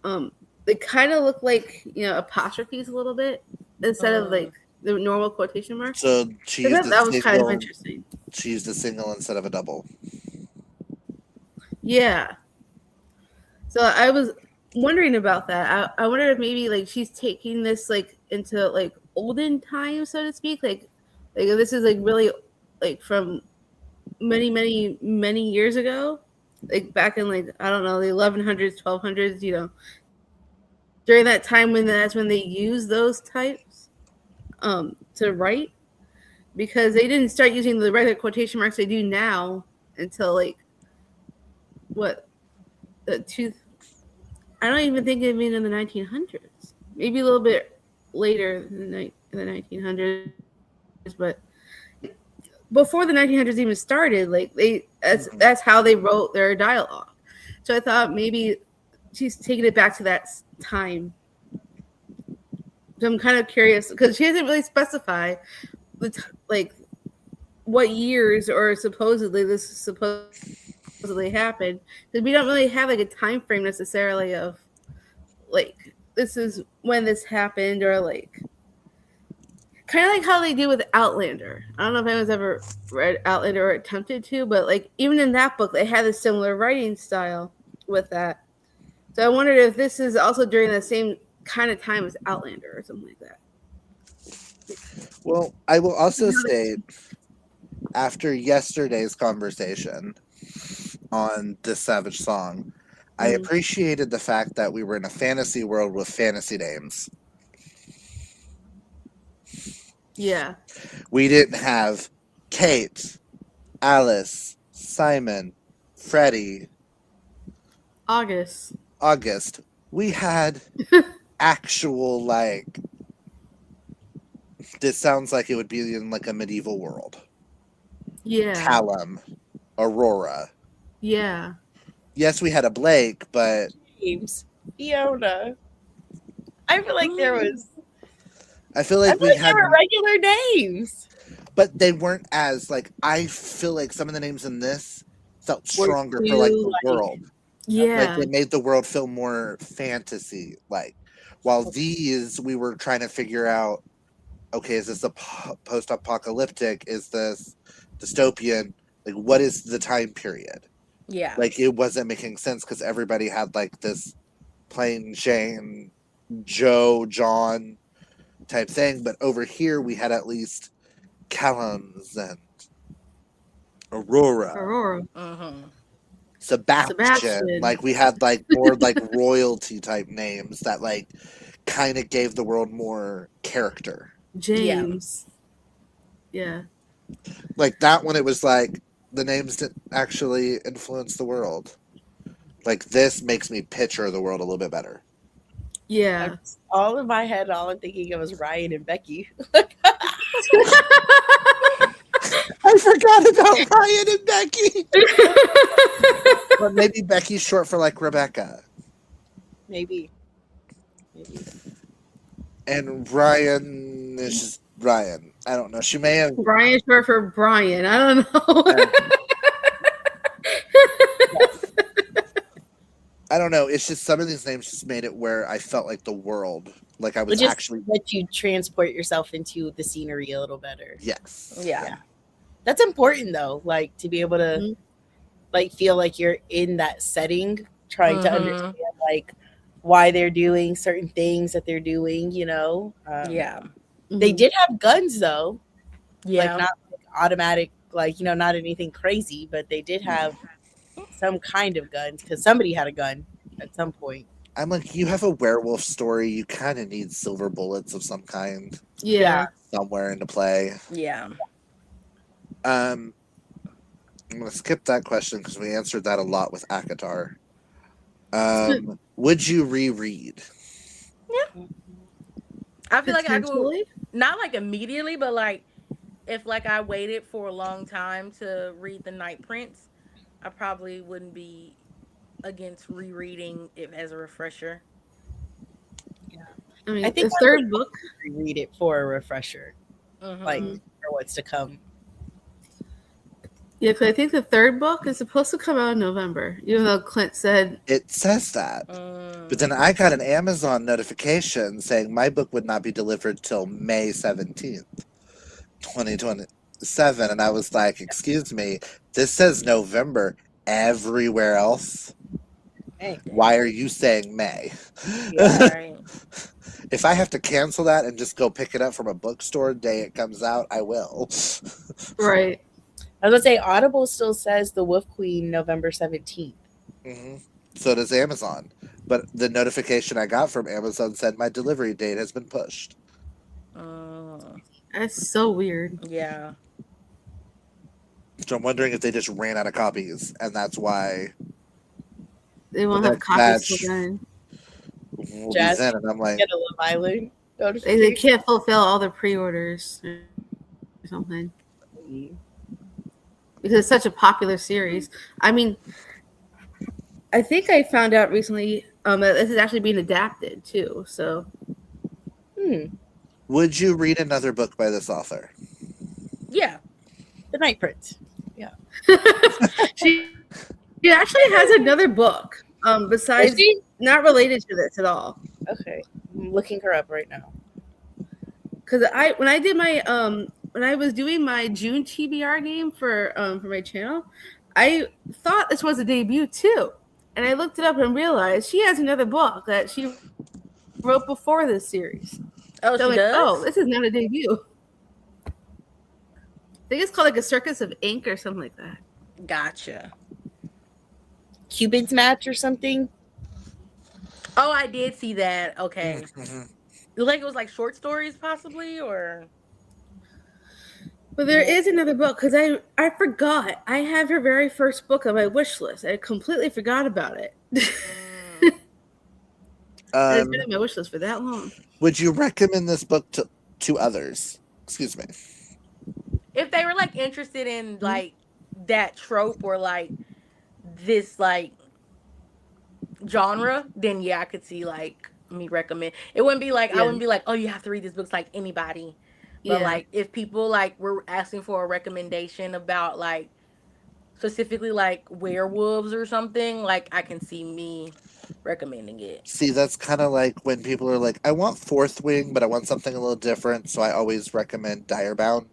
[SPEAKER 2] They kind of look like apostrophes a little bit instead of like the normal quotation marks.
[SPEAKER 1] So she
[SPEAKER 2] So
[SPEAKER 1] used
[SPEAKER 2] that was kind of interesting.
[SPEAKER 1] She used a single instead of a double.
[SPEAKER 2] Yeah. So I was wondering about that. I wondered if maybe like she's taking this like into like olden times, so to speak. Like this is like really like from many years ago, like back in like I don't know the 1100s, 1200s. During that time that's when they used those types to write, because they didn't start using the regular quotation marks they do now until like what the two. I don't even think it mean in the 1900s. Maybe a little bit later in the 1900s, but before the 1900s even started, like that's how they wrote their dialogue. So I thought maybe she's taking it back to that time. So I'm kind of curious because she doesn't really specify like what years or supposedly happened, because we don't really have like a time frame necessarily of like this is when this happened, or like kind of like how they do with Outlander. I don't know if anyone's ever read Outlander or attempted to, but like even in that book they had a similar writing style with that. So I wondered if this is also during the same kind of time as Outlander or something like that.
[SPEAKER 1] Well, I will also say, after yesterday's conversation on this Savage song, I appreciated the fact that we were in a fantasy world with fantasy names.
[SPEAKER 2] Yeah.
[SPEAKER 1] We didn't have Kate, Alice, Simon, Freddie,
[SPEAKER 2] August.
[SPEAKER 1] We had actual, like, this sounds like it would be in like a medieval world.
[SPEAKER 2] Yeah.
[SPEAKER 1] Callum, Aurora.
[SPEAKER 2] Yeah.
[SPEAKER 1] Yes, we had a Blake, but
[SPEAKER 3] James, Fiona. I feel like there was.
[SPEAKER 1] I feel like we had
[SPEAKER 3] there were regular names,
[SPEAKER 1] but they weren't as like. I feel like some of the names in this felt stronger for like the world.
[SPEAKER 2] Yeah.
[SPEAKER 1] Like it made the world feel more fantasy like. While these, we were trying to figure out, okay, is this a post-apocalyptic? Is this dystopian? Like, what is the time period?
[SPEAKER 4] Yeah.
[SPEAKER 1] Like, it wasn't making sense because everybody had like this plain Jane, Joe, John type thing. But over here, we had at least Callums and Aurora. Sebastian. Like we had like more like royalty type names that like kind of gave the world more character.
[SPEAKER 2] James. Yeah.
[SPEAKER 1] Like that one, it was like the names didn't actually influence the world. Like this makes me picture the world a little bit better.
[SPEAKER 2] Yeah.
[SPEAKER 3] All in my head, all I'm thinking of is Ryan and Becky.
[SPEAKER 1] I forgot about Ryan and Becky. But maybe Becky's short for like Rebecca.
[SPEAKER 3] Maybe.
[SPEAKER 1] And Ryan is just Ryan. I don't know. She may have.
[SPEAKER 2] Brian short for Brian. I don't know.
[SPEAKER 1] I don't know. It's just some of these names just made it where I felt like the world, like I was
[SPEAKER 3] just
[SPEAKER 1] actually.
[SPEAKER 3] let you transport yourself into the scenery a little better.
[SPEAKER 1] Yes.
[SPEAKER 4] Yeah.
[SPEAKER 3] That's important though, like to be able to like feel like you're in that setting, trying to understand like why they're doing certain things that they're doing, you know.
[SPEAKER 4] Yeah.
[SPEAKER 3] They did have guns though.
[SPEAKER 4] Yeah.
[SPEAKER 3] Like not like automatic, like, you know, not anything crazy, but they did have some kind of guns because somebody had a gun at some point.
[SPEAKER 1] I'm like, you have a werewolf story. You kind of need silver bullets of some kind.
[SPEAKER 2] Yeah.
[SPEAKER 1] Somewhere into play.
[SPEAKER 4] Yeah.
[SPEAKER 1] I'm gonna skip that question because we answered that a lot with Akatar. Would you reread?
[SPEAKER 4] Yeah. I feel like I could,
[SPEAKER 2] Potentially.
[SPEAKER 4] not like immediately, but like if like I waited for a long time to read The Night Prince, I probably wouldn't be against rereading it as a refresher.
[SPEAKER 2] I mean,
[SPEAKER 3] I think
[SPEAKER 2] the third book.
[SPEAKER 3] Read it for a refresher,
[SPEAKER 4] Mhm.
[SPEAKER 3] like for what's to come.
[SPEAKER 2] Yeah, because I think the third book is supposed to come out in November, even though Clint said
[SPEAKER 1] It says that. But then I got an Amazon notification saying my book would not be delivered till May 17th, 2027. And I was like, excuse me, this says November everywhere else.
[SPEAKER 3] Hey.
[SPEAKER 1] Why are you saying May?
[SPEAKER 4] Yeah, right.
[SPEAKER 1] If I have to cancel that and just go pick it up from a bookstore the day it comes out, I will.
[SPEAKER 2] right.
[SPEAKER 3] I was gonna say Audible still says The Wolf Queen November 17th.
[SPEAKER 1] So does Amazon. But the notification I got from Amazon said my delivery date has been pushed.
[SPEAKER 2] That's so weird.
[SPEAKER 4] Yeah.
[SPEAKER 1] So I'm wondering if they just ran out of copies, and that's why
[SPEAKER 2] They won't
[SPEAKER 1] Well,
[SPEAKER 2] have
[SPEAKER 1] that
[SPEAKER 2] copies
[SPEAKER 1] match-
[SPEAKER 2] till then.
[SPEAKER 1] we'll
[SPEAKER 3] Jazz,
[SPEAKER 1] be zen. And I'm like,
[SPEAKER 3] Get a Love Island
[SPEAKER 2] They
[SPEAKER 3] notification.
[SPEAKER 2] can't fulfill all the pre-orders or something because it's such a popular series. I mean, I think I found out recently that this is actually being adapted too. So
[SPEAKER 1] would you read another book by this author?
[SPEAKER 4] Yeah.
[SPEAKER 3] The Night Prince.
[SPEAKER 2] she actually has another book besides
[SPEAKER 3] Is she?
[SPEAKER 2] not related to this at all.
[SPEAKER 3] Okay, I'm looking her up right now.
[SPEAKER 2] Because when I did my when I was doing my June TBR game for my channel, I thought this was a debut too, and I looked it up and realized she has another book that she wrote before this series.
[SPEAKER 4] Oh,
[SPEAKER 2] So
[SPEAKER 4] she does?
[SPEAKER 2] oh, this is not a debut. I think it's called like a Circus of Ink or something like that.
[SPEAKER 4] Gotcha.
[SPEAKER 3] Cupid's Match or something.
[SPEAKER 4] Oh, I did see that. Okay. Like it was like short stories possibly, or
[SPEAKER 2] But there is another book because I forgot. I have her very first book on my wish list. I completely forgot about it. It's been on my wish list for that long.
[SPEAKER 1] Would you recommend this book to others? Excuse me.
[SPEAKER 4] if they were like interested in like that trope or like this like genre, then yeah, I could see like me recommend. It wouldn't be like I wouldn't be like, oh, you have to read this book like anybody. But like if people like were asking for a recommendation about like specifically like werewolves or something, like I can see me recommending it.
[SPEAKER 1] See, that's kind of like when people are like, I want Fourth Wing, but I want something a little different. So I always recommend Direbound,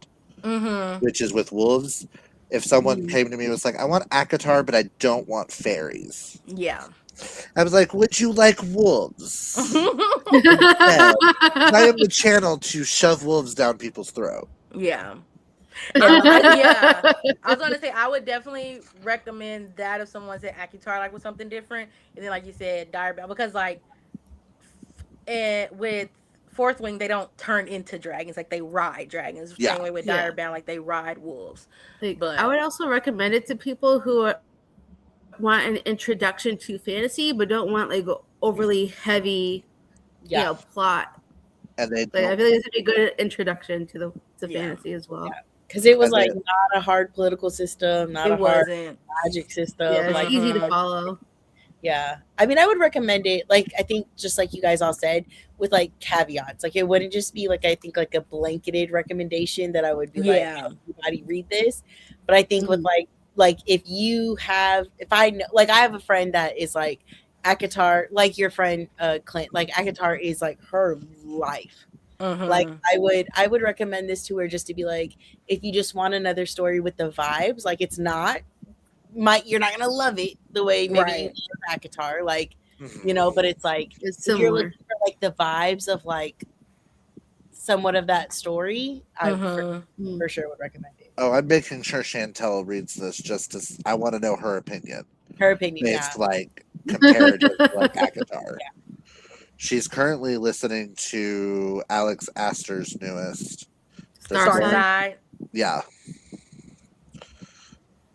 [SPEAKER 1] which is with wolves. If someone came to me and was like, I want Akatar, but I don't want fairies.
[SPEAKER 4] Yeah.
[SPEAKER 1] I was like, would you like wolves? I am the channel to shove wolves down people's throat.
[SPEAKER 4] Yeah. I was gonna say I would definitely recommend that if someone said Akitar like with something different, and then like you said, Direbound, because like with Fourth Wing they don't turn into dragons, like they ride dragons.
[SPEAKER 1] Yeah.
[SPEAKER 4] Same way with Direbound, like they ride wolves.
[SPEAKER 2] But I would also recommend it to people who want an introduction to fantasy, but don't want like overly heavy, you know, plot.
[SPEAKER 1] And they
[SPEAKER 2] like, I feel like it's a good introduction to fantasy as well.
[SPEAKER 3] because it was
[SPEAKER 1] And
[SPEAKER 3] like
[SPEAKER 1] then-
[SPEAKER 3] not a hard political system, not
[SPEAKER 4] It
[SPEAKER 3] a hard
[SPEAKER 4] wasn't.
[SPEAKER 3] magic system.
[SPEAKER 2] Yeah, it's
[SPEAKER 3] like
[SPEAKER 2] easy to
[SPEAKER 4] Mhm.
[SPEAKER 2] follow.
[SPEAKER 3] Yeah. I mean, I would recommend it. Like, I think just like you guys all said, with like caveats. Like, it wouldn't just be like, I think like a blanketed recommendation that I would be like,
[SPEAKER 4] Yeah.
[SPEAKER 3] everybody read this. But I think with like if I know, like, I have a friend that is like Akatar, like your friend Clint, like Akatar is like her life. Like,
[SPEAKER 4] Mhm.
[SPEAKER 3] I would recommend this to her just to be like, if you just want another story with the vibes, like it's not you're not gonna love it the way maybe you
[SPEAKER 4] Right.
[SPEAKER 3] love Akatar, like,
[SPEAKER 1] Mhm.
[SPEAKER 3] you know, but it's like
[SPEAKER 2] It's
[SPEAKER 3] if you're
[SPEAKER 2] similar.
[SPEAKER 3] looking for like the vibes of like somewhat of that story, I
[SPEAKER 4] Mhm.
[SPEAKER 3] for sure would recommend it.
[SPEAKER 1] Oh, I'm making sure Chantel reads this just as I want to know her opinion.
[SPEAKER 3] Her opinion, yeah.
[SPEAKER 1] It's like comparative to like Akatar. She's currently listening to Alex Astor's newest.
[SPEAKER 2] Star
[SPEAKER 1] Star
[SPEAKER 2] Sign.
[SPEAKER 4] Side.
[SPEAKER 1] Yeah.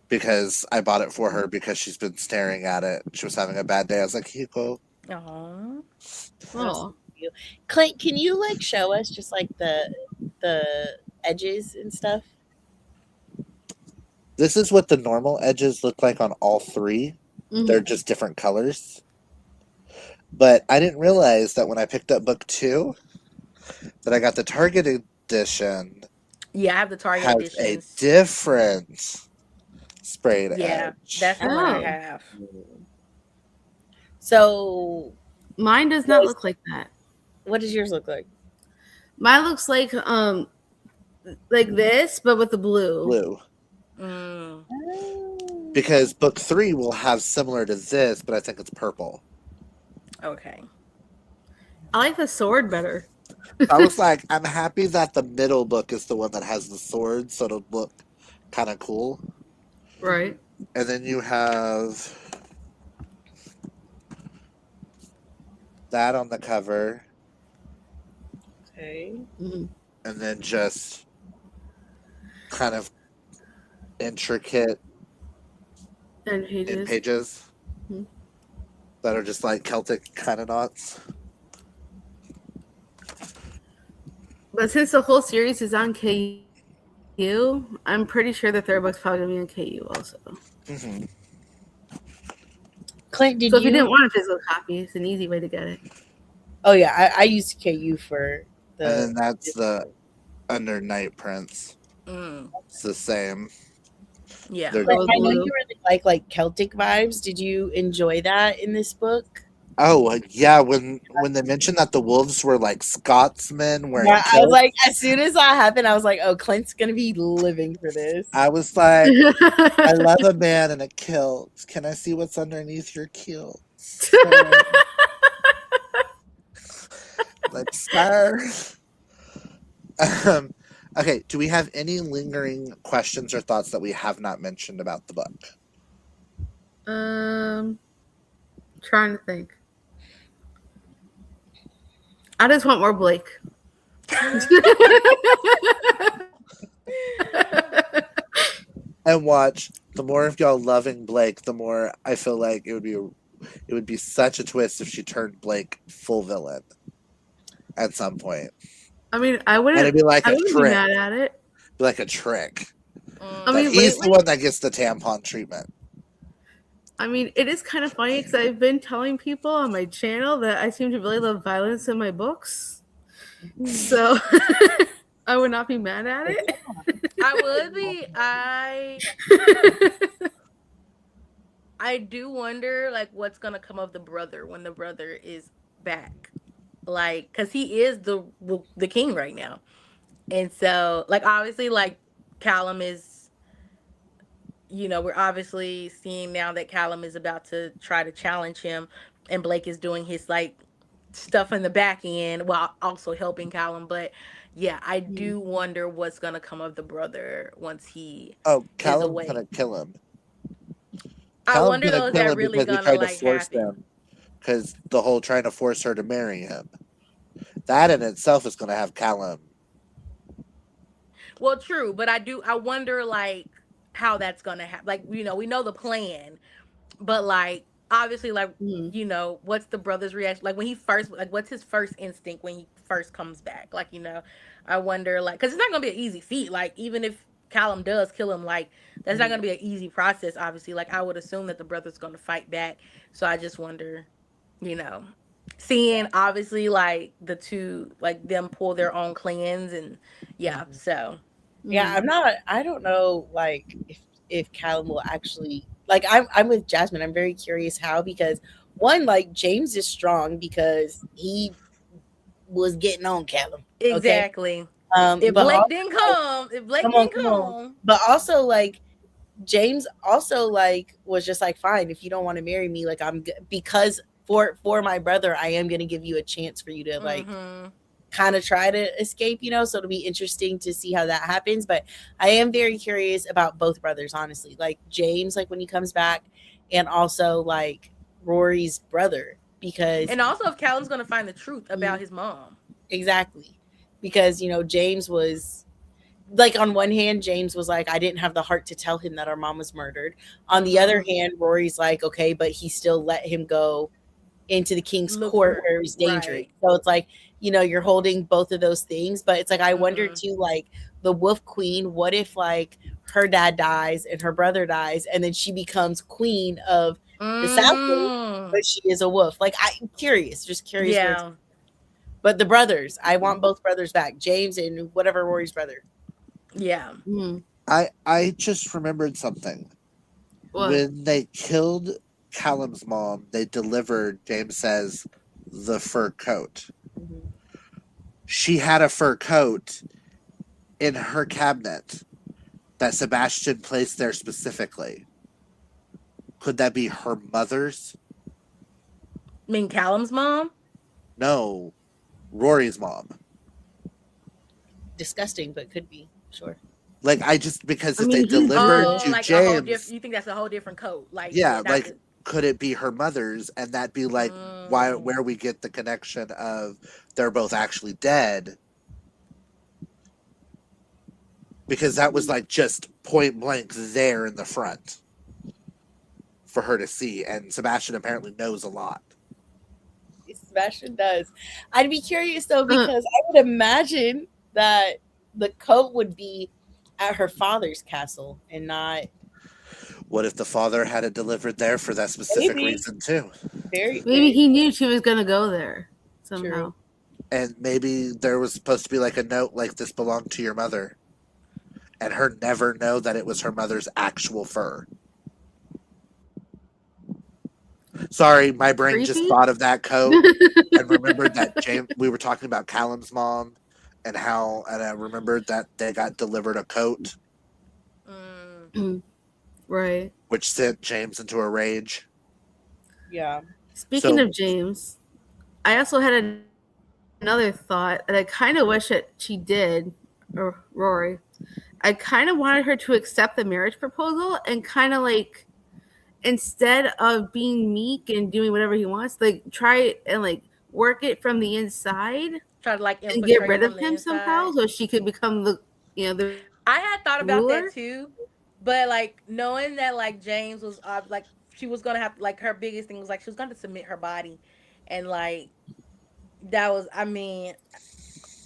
[SPEAKER 1] Because I bought it for her because she's been staring at it. She was having a bad day. I was like, Hiko.
[SPEAKER 4] Aw.
[SPEAKER 2] Oh,
[SPEAKER 3] Clint, can you like show us just like the edges and stuff?
[SPEAKER 1] This is what the normal edges look like on all three.
[SPEAKER 2] mhm.
[SPEAKER 1] They're just different colors. But I didn't realize that when I picked up book 2 that I got the Target edition
[SPEAKER 4] Yeah, I have the Target
[SPEAKER 1] has
[SPEAKER 4] editions.
[SPEAKER 1] a different sprayed
[SPEAKER 4] Yeah,
[SPEAKER 1] edge.
[SPEAKER 4] that's the one I
[SPEAKER 2] Oh.
[SPEAKER 4] have.
[SPEAKER 3] So
[SPEAKER 2] Mine does not look like that.
[SPEAKER 3] what does yours look like?
[SPEAKER 2] Mine looks like this, but with the blue.
[SPEAKER 1] Blue.
[SPEAKER 4] Mm,
[SPEAKER 1] Because book 3 will have similar to this, but I think it's purple.
[SPEAKER 4] okay.
[SPEAKER 2] I like the sword better.
[SPEAKER 1] I was like, I'm happy that the middle book is the one that has the sword, so it'll look kind of cool.
[SPEAKER 2] Right.
[SPEAKER 1] And then you have that on the cover,
[SPEAKER 3] Okay.
[SPEAKER 2] Mhm.
[SPEAKER 1] and then just kind of intricate
[SPEAKER 2] And
[SPEAKER 1] in
[SPEAKER 2] pages.
[SPEAKER 1] pages
[SPEAKER 2] Mhm.
[SPEAKER 1] that are just like Celtic kind of knots.
[SPEAKER 2] But since the whole series is on KU, I'm pretty sure the third book's probably gonna be on KU also.
[SPEAKER 1] Mm-hmm.
[SPEAKER 3] Clint, did
[SPEAKER 2] So if you
[SPEAKER 3] you?
[SPEAKER 2] didn't want a physical copy, it's an easy way to get it.
[SPEAKER 3] Oh yeah, I used KU for the.
[SPEAKER 1] And then that's the Under Night Prince.
[SPEAKER 4] Mm,
[SPEAKER 1] It's the same.
[SPEAKER 4] yeah.
[SPEAKER 1] They're-
[SPEAKER 3] Clint, I know
[SPEAKER 2] Blue.
[SPEAKER 3] you really like Celtic vibes. Did you enjoy that in this book?
[SPEAKER 1] Oh yeah, when they mentioned that the wolves were like Scotsmen wearing
[SPEAKER 3] Yeah, I was
[SPEAKER 1] kilts,
[SPEAKER 3] like, as soon as that happened, I was like, oh, Clint's gonna be living for this.
[SPEAKER 1] I was like, I love a man in a kilt. Can I see what's underneath your kilt? Like, sir. Okay, do we have any lingering questions or thoughts that we have not mentioned about the book?
[SPEAKER 2] Trying to think. I just want more Blake.
[SPEAKER 1] And watch, the more of y'all loving Blake, the more I feel like it would be such a twist if she turned Blake full villain at some point.
[SPEAKER 2] I mean, I wouldn't.
[SPEAKER 1] And it'd be like
[SPEAKER 2] I
[SPEAKER 1] a
[SPEAKER 2] wouldn't be
[SPEAKER 1] trick.
[SPEAKER 2] mad at it.
[SPEAKER 1] Be like a trick.
[SPEAKER 2] I
[SPEAKER 1] That
[SPEAKER 2] mean,
[SPEAKER 1] he's the
[SPEAKER 2] lately,
[SPEAKER 1] one that gets the tampon treatment.
[SPEAKER 2] I mean, it is kind of funny because I've been telling people on my channel that I seem to really love violence in my books. So I would not be mad at it.
[SPEAKER 4] I would be. I do wonder, like, what's gonna come of the brother when the brother is back, like, cause he is the king right now, and so, like, obviously, like, Callum is, we're obviously seeing now that Callum is about to try to challenge him, and Blake is doing his like stuff in the back end while also helping Callum, but. Yeah, I do wonder what's gonna come of the brother once he.
[SPEAKER 1] Oh, Callum's
[SPEAKER 4] away.
[SPEAKER 1] gonna kill him.
[SPEAKER 4] I
[SPEAKER 1] Callum's
[SPEAKER 4] wonder
[SPEAKER 1] gonna
[SPEAKER 4] though, is
[SPEAKER 1] kill
[SPEAKER 4] that
[SPEAKER 1] him
[SPEAKER 4] really
[SPEAKER 1] because he
[SPEAKER 4] gonna
[SPEAKER 1] tried to
[SPEAKER 4] like
[SPEAKER 1] force
[SPEAKER 4] happen?
[SPEAKER 1] them. Because the whole trying to force her to marry him. That in itself is gonna have Callum.
[SPEAKER 4] Well, true, but I wonder like how that's gonna happen. Like, we know the plan, but like obviously, like, what's the brother's reaction? Like when he first, like, what's his first instinct when he first comes back? Like, I wonder, like, because it's not gonna be an easy feat. Like, even if Callum does kill him, like that's not gonna be an easy process. Obviously, like I would assume that the brother's gonna fight back. So I just wonder, you know, seeing obviously like the two, like them pull their own clans, and yeah.
[SPEAKER 3] Mhm.
[SPEAKER 4] So
[SPEAKER 3] Yeah,
[SPEAKER 2] Mhm.
[SPEAKER 3] I don't know like if Callum will actually like I'm with Jasmine. I'm very curious how, because one, like James is strong because he was getting on Callum. Okay.
[SPEAKER 4] exactly. If
[SPEAKER 3] But
[SPEAKER 4] Blake
[SPEAKER 3] also
[SPEAKER 4] didn't
[SPEAKER 3] like,
[SPEAKER 4] come, if Blake
[SPEAKER 3] come on,
[SPEAKER 4] didn't
[SPEAKER 3] come on.
[SPEAKER 4] come,
[SPEAKER 3] But also like James also like was just like, fine, if you don't want to marry me, like because for my brother, I am gonna give you a chance for you to like
[SPEAKER 4] mm-hmm.
[SPEAKER 3] kind of try to escape, so it'll be interesting to see how that happens. But I am very curious about both brothers, honestly, like James, like when he comes back, and also like Rory's brother, because
[SPEAKER 4] And also if Callum's gonna find the truth about
[SPEAKER 3] Mhm,
[SPEAKER 4] his mom.
[SPEAKER 3] exactly, because James was like, on one hand, James was like, I didn't have the heart to tell him that our mom was murdered. On the other
[SPEAKER 4] Mm-hmm.
[SPEAKER 3] hand, Rory's like, okay, but he still let him go into the king's
[SPEAKER 4] Look
[SPEAKER 3] court
[SPEAKER 4] for
[SPEAKER 3] where it was dangerous.
[SPEAKER 4] right.
[SPEAKER 3] So it's like, you're holding both of those things. But it's like, I wonder
[SPEAKER 4] Mm-hmm.
[SPEAKER 3] too, like the Wolf Queen, what if like her dad dies and her brother dies, and then she becomes queen of the Southland,
[SPEAKER 4] Mm.
[SPEAKER 3] but she is a wolf? Like, I'm curious, just curious where it's.
[SPEAKER 4] Yeah.
[SPEAKER 3] But the brothers, I want both brothers back, James and whatever Rory's brother.
[SPEAKER 4] Yeah.
[SPEAKER 2] Mhm.
[SPEAKER 1] I just remembered something.
[SPEAKER 2] What?
[SPEAKER 1] When they killed Callum's mom, they delivered, James says, the fur coat.
[SPEAKER 3] Mhm.
[SPEAKER 1] She had a fur coat in her cabinet that Sebastian placed there specifically. Could that be her mother's?
[SPEAKER 4] I mean Callum's mom?
[SPEAKER 1] No, Rory's mom.
[SPEAKER 3] Disgusting, but could be, sure.
[SPEAKER 1] Like, I just, because
[SPEAKER 2] I
[SPEAKER 1] if they
[SPEAKER 2] mean, he's
[SPEAKER 1] delivered
[SPEAKER 4] Oh,
[SPEAKER 2] dead.
[SPEAKER 1] to
[SPEAKER 4] like a whole different.
[SPEAKER 1] James,
[SPEAKER 4] You think that's a whole different coat? Like, yeah,
[SPEAKER 1] yeah,
[SPEAKER 4] not
[SPEAKER 1] like,
[SPEAKER 4] the.
[SPEAKER 1] could it be her mother's? And that be like
[SPEAKER 4] Mm,
[SPEAKER 1] where we get the connection of they're both actually dead, because that was like just point blank there in the front for her to see, and Sebastian apparently knows a lot.
[SPEAKER 3] Sebastian does. I'd be curious though,
[SPEAKER 2] Uh,
[SPEAKER 3] because I would imagine that the coat would be at her father's castle and not.
[SPEAKER 1] What if the father had it delivered there for that specific
[SPEAKER 3] Maybe.
[SPEAKER 1] reason too?
[SPEAKER 3] Very,
[SPEAKER 2] maybe
[SPEAKER 3] very
[SPEAKER 2] he knew she was gonna go there
[SPEAKER 3] true.
[SPEAKER 2] somehow.
[SPEAKER 1] And maybe there was supposed to be like a note like, this belonged to your mother, and her never know that it was her mother's actual fur. Sorry, my brain just
[SPEAKER 2] Creepy.
[SPEAKER 1] thought of that coat and remembered that James. We were talking about Callum's mom and I remembered that they got delivered a coat,
[SPEAKER 4] mm.
[SPEAKER 2] Right.
[SPEAKER 1] which sent James into a rage.
[SPEAKER 3] Yeah.
[SPEAKER 2] Speaking
[SPEAKER 1] So,
[SPEAKER 2] of James, I also had another thought that I kind of wish that she did, or Rory. I kind of wanted her to accept the marriage proposal and kind of like, instead of being meek and doing whatever he wants, like try it and like work it from the inside
[SPEAKER 4] Try to like
[SPEAKER 2] and get
[SPEAKER 4] infiltrate
[SPEAKER 2] rid of
[SPEAKER 4] from the
[SPEAKER 2] him somehow
[SPEAKER 4] inside.
[SPEAKER 2] so she could become the
[SPEAKER 4] I had thought about that
[SPEAKER 2] ruler.
[SPEAKER 4] too, but like knowing that like James was like she was gonna have like her biggest thing was like she was gonna submit her body, and like that was I mean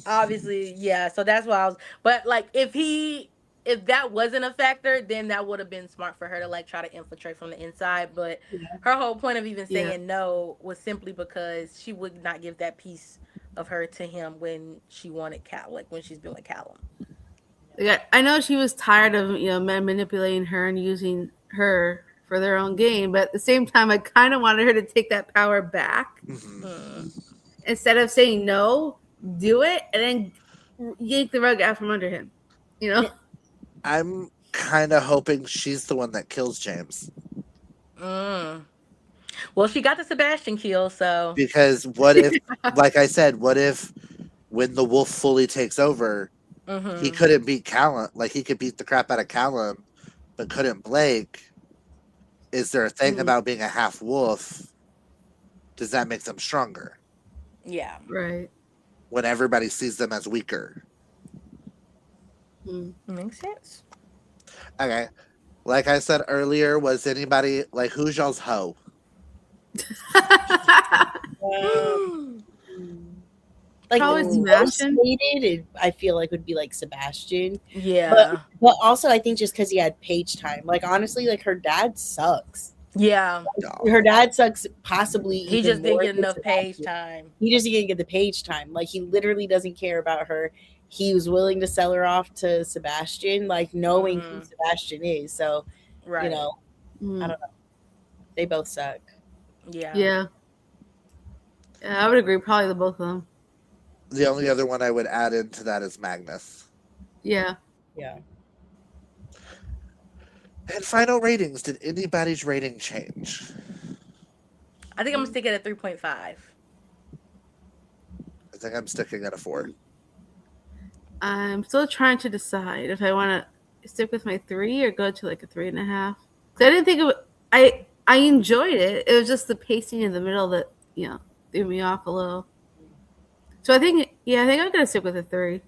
[SPEAKER 4] obviously yeah. So that's why I was. But like if that wasn't a factor, then that would have been smart for her to like try to infiltrate from the inside. But
[SPEAKER 3] Yeah.
[SPEAKER 4] her whole point of even
[SPEAKER 2] Yeah.
[SPEAKER 4] saying no was simply because she would not give that piece of her to him when she wanted Cal, like when she's been with Callum.
[SPEAKER 2] Yeah, I know she was tired of men manipulating her and using her for their own gain, but at the same time, I kind of wanted her to take that power back
[SPEAKER 1] mhm.
[SPEAKER 4] Mm.
[SPEAKER 2] instead of saying no, do it, and then yank the rug out from under him. You know,
[SPEAKER 1] I'm kind of hoping she's the one that kills James.
[SPEAKER 4] Mm. Well, she got the Sebastian kill, so
[SPEAKER 1] Because what if, like I said, what if when the wolf fully takes over, he
[SPEAKER 4] mm-hmm.
[SPEAKER 1] couldn't beat Callum? Like, he could beat the crap out of Callum, but couldn't Blake. Is there a thing
[SPEAKER 2] Mhm.
[SPEAKER 1] about being a half wolf? Does that make them stronger
[SPEAKER 4] Yeah.
[SPEAKER 2] Right.
[SPEAKER 1] when everybody sees them as weaker?
[SPEAKER 2] Mm.
[SPEAKER 4] Makes sense.
[SPEAKER 1] Okay. Like I said earlier, was anybody, like, who's y'all's hoe?
[SPEAKER 3] Um, like
[SPEAKER 2] Probably
[SPEAKER 3] the
[SPEAKER 2] Sebastian.
[SPEAKER 3] most hated, I feel like would be like Sebastian.
[SPEAKER 4] Yeah.
[SPEAKER 3] But also I think just because he had page time. Like honestly, like her dad sucks.
[SPEAKER 4] Yeah.
[SPEAKER 3] Her dad sucks possibly
[SPEAKER 4] He
[SPEAKER 3] even
[SPEAKER 4] just didn't
[SPEAKER 3] more
[SPEAKER 4] get
[SPEAKER 3] than
[SPEAKER 4] enough page
[SPEAKER 3] Sebastian.
[SPEAKER 4] time.
[SPEAKER 3] He just didn't get the page time. Like he literally doesn't care about her. He was willing to sell her off to Sebastian, like knowing who Sebastian is. So,
[SPEAKER 4] Right.
[SPEAKER 3] you know, I don't know. They both suck.
[SPEAKER 4] Yeah.
[SPEAKER 2] Yeah. Yeah, I would agree. Probably the both of them.
[SPEAKER 1] The only other one I would add into that is Magnus.
[SPEAKER 2] Yeah.
[SPEAKER 3] Yeah.
[SPEAKER 1] And final ratings. Did anybody's rating change?
[SPEAKER 4] I think I'm gonna stick it at 3.5.
[SPEAKER 1] I think I'm sticking at a 4.
[SPEAKER 2] I'm still trying to decide if I want to stick with my 3 or go to like a 3.5. Because I didn't think it would. I enjoyed it. It was just the pacing in the middle that threw me off a little. So I think I'm gonna stick with a 3.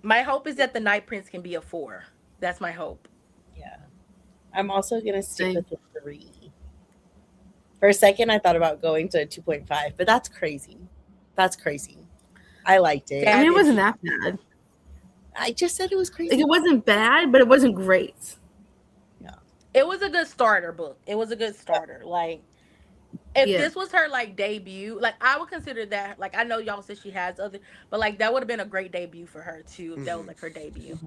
[SPEAKER 4] My hope is that the Night Prince can be a 4. That's my hope.
[SPEAKER 3] Yeah. I'm also gonna stick
[SPEAKER 2] Same.
[SPEAKER 3] with the 3. For a second I thought about going to a 2.5, but that's crazy. That's crazy. I liked it.
[SPEAKER 2] I mean, it wasn't that bad.
[SPEAKER 3] I just said it was crazy.
[SPEAKER 2] Like, it wasn't bad, but it wasn't great.
[SPEAKER 4] It was a good starter book. It was a good starter. Like, if
[SPEAKER 2] Yeah.
[SPEAKER 4] this was her like debut, like I would consider that. Like, I know y'all said she has other, but like that would have been a great debut for her too. If that was like her debut.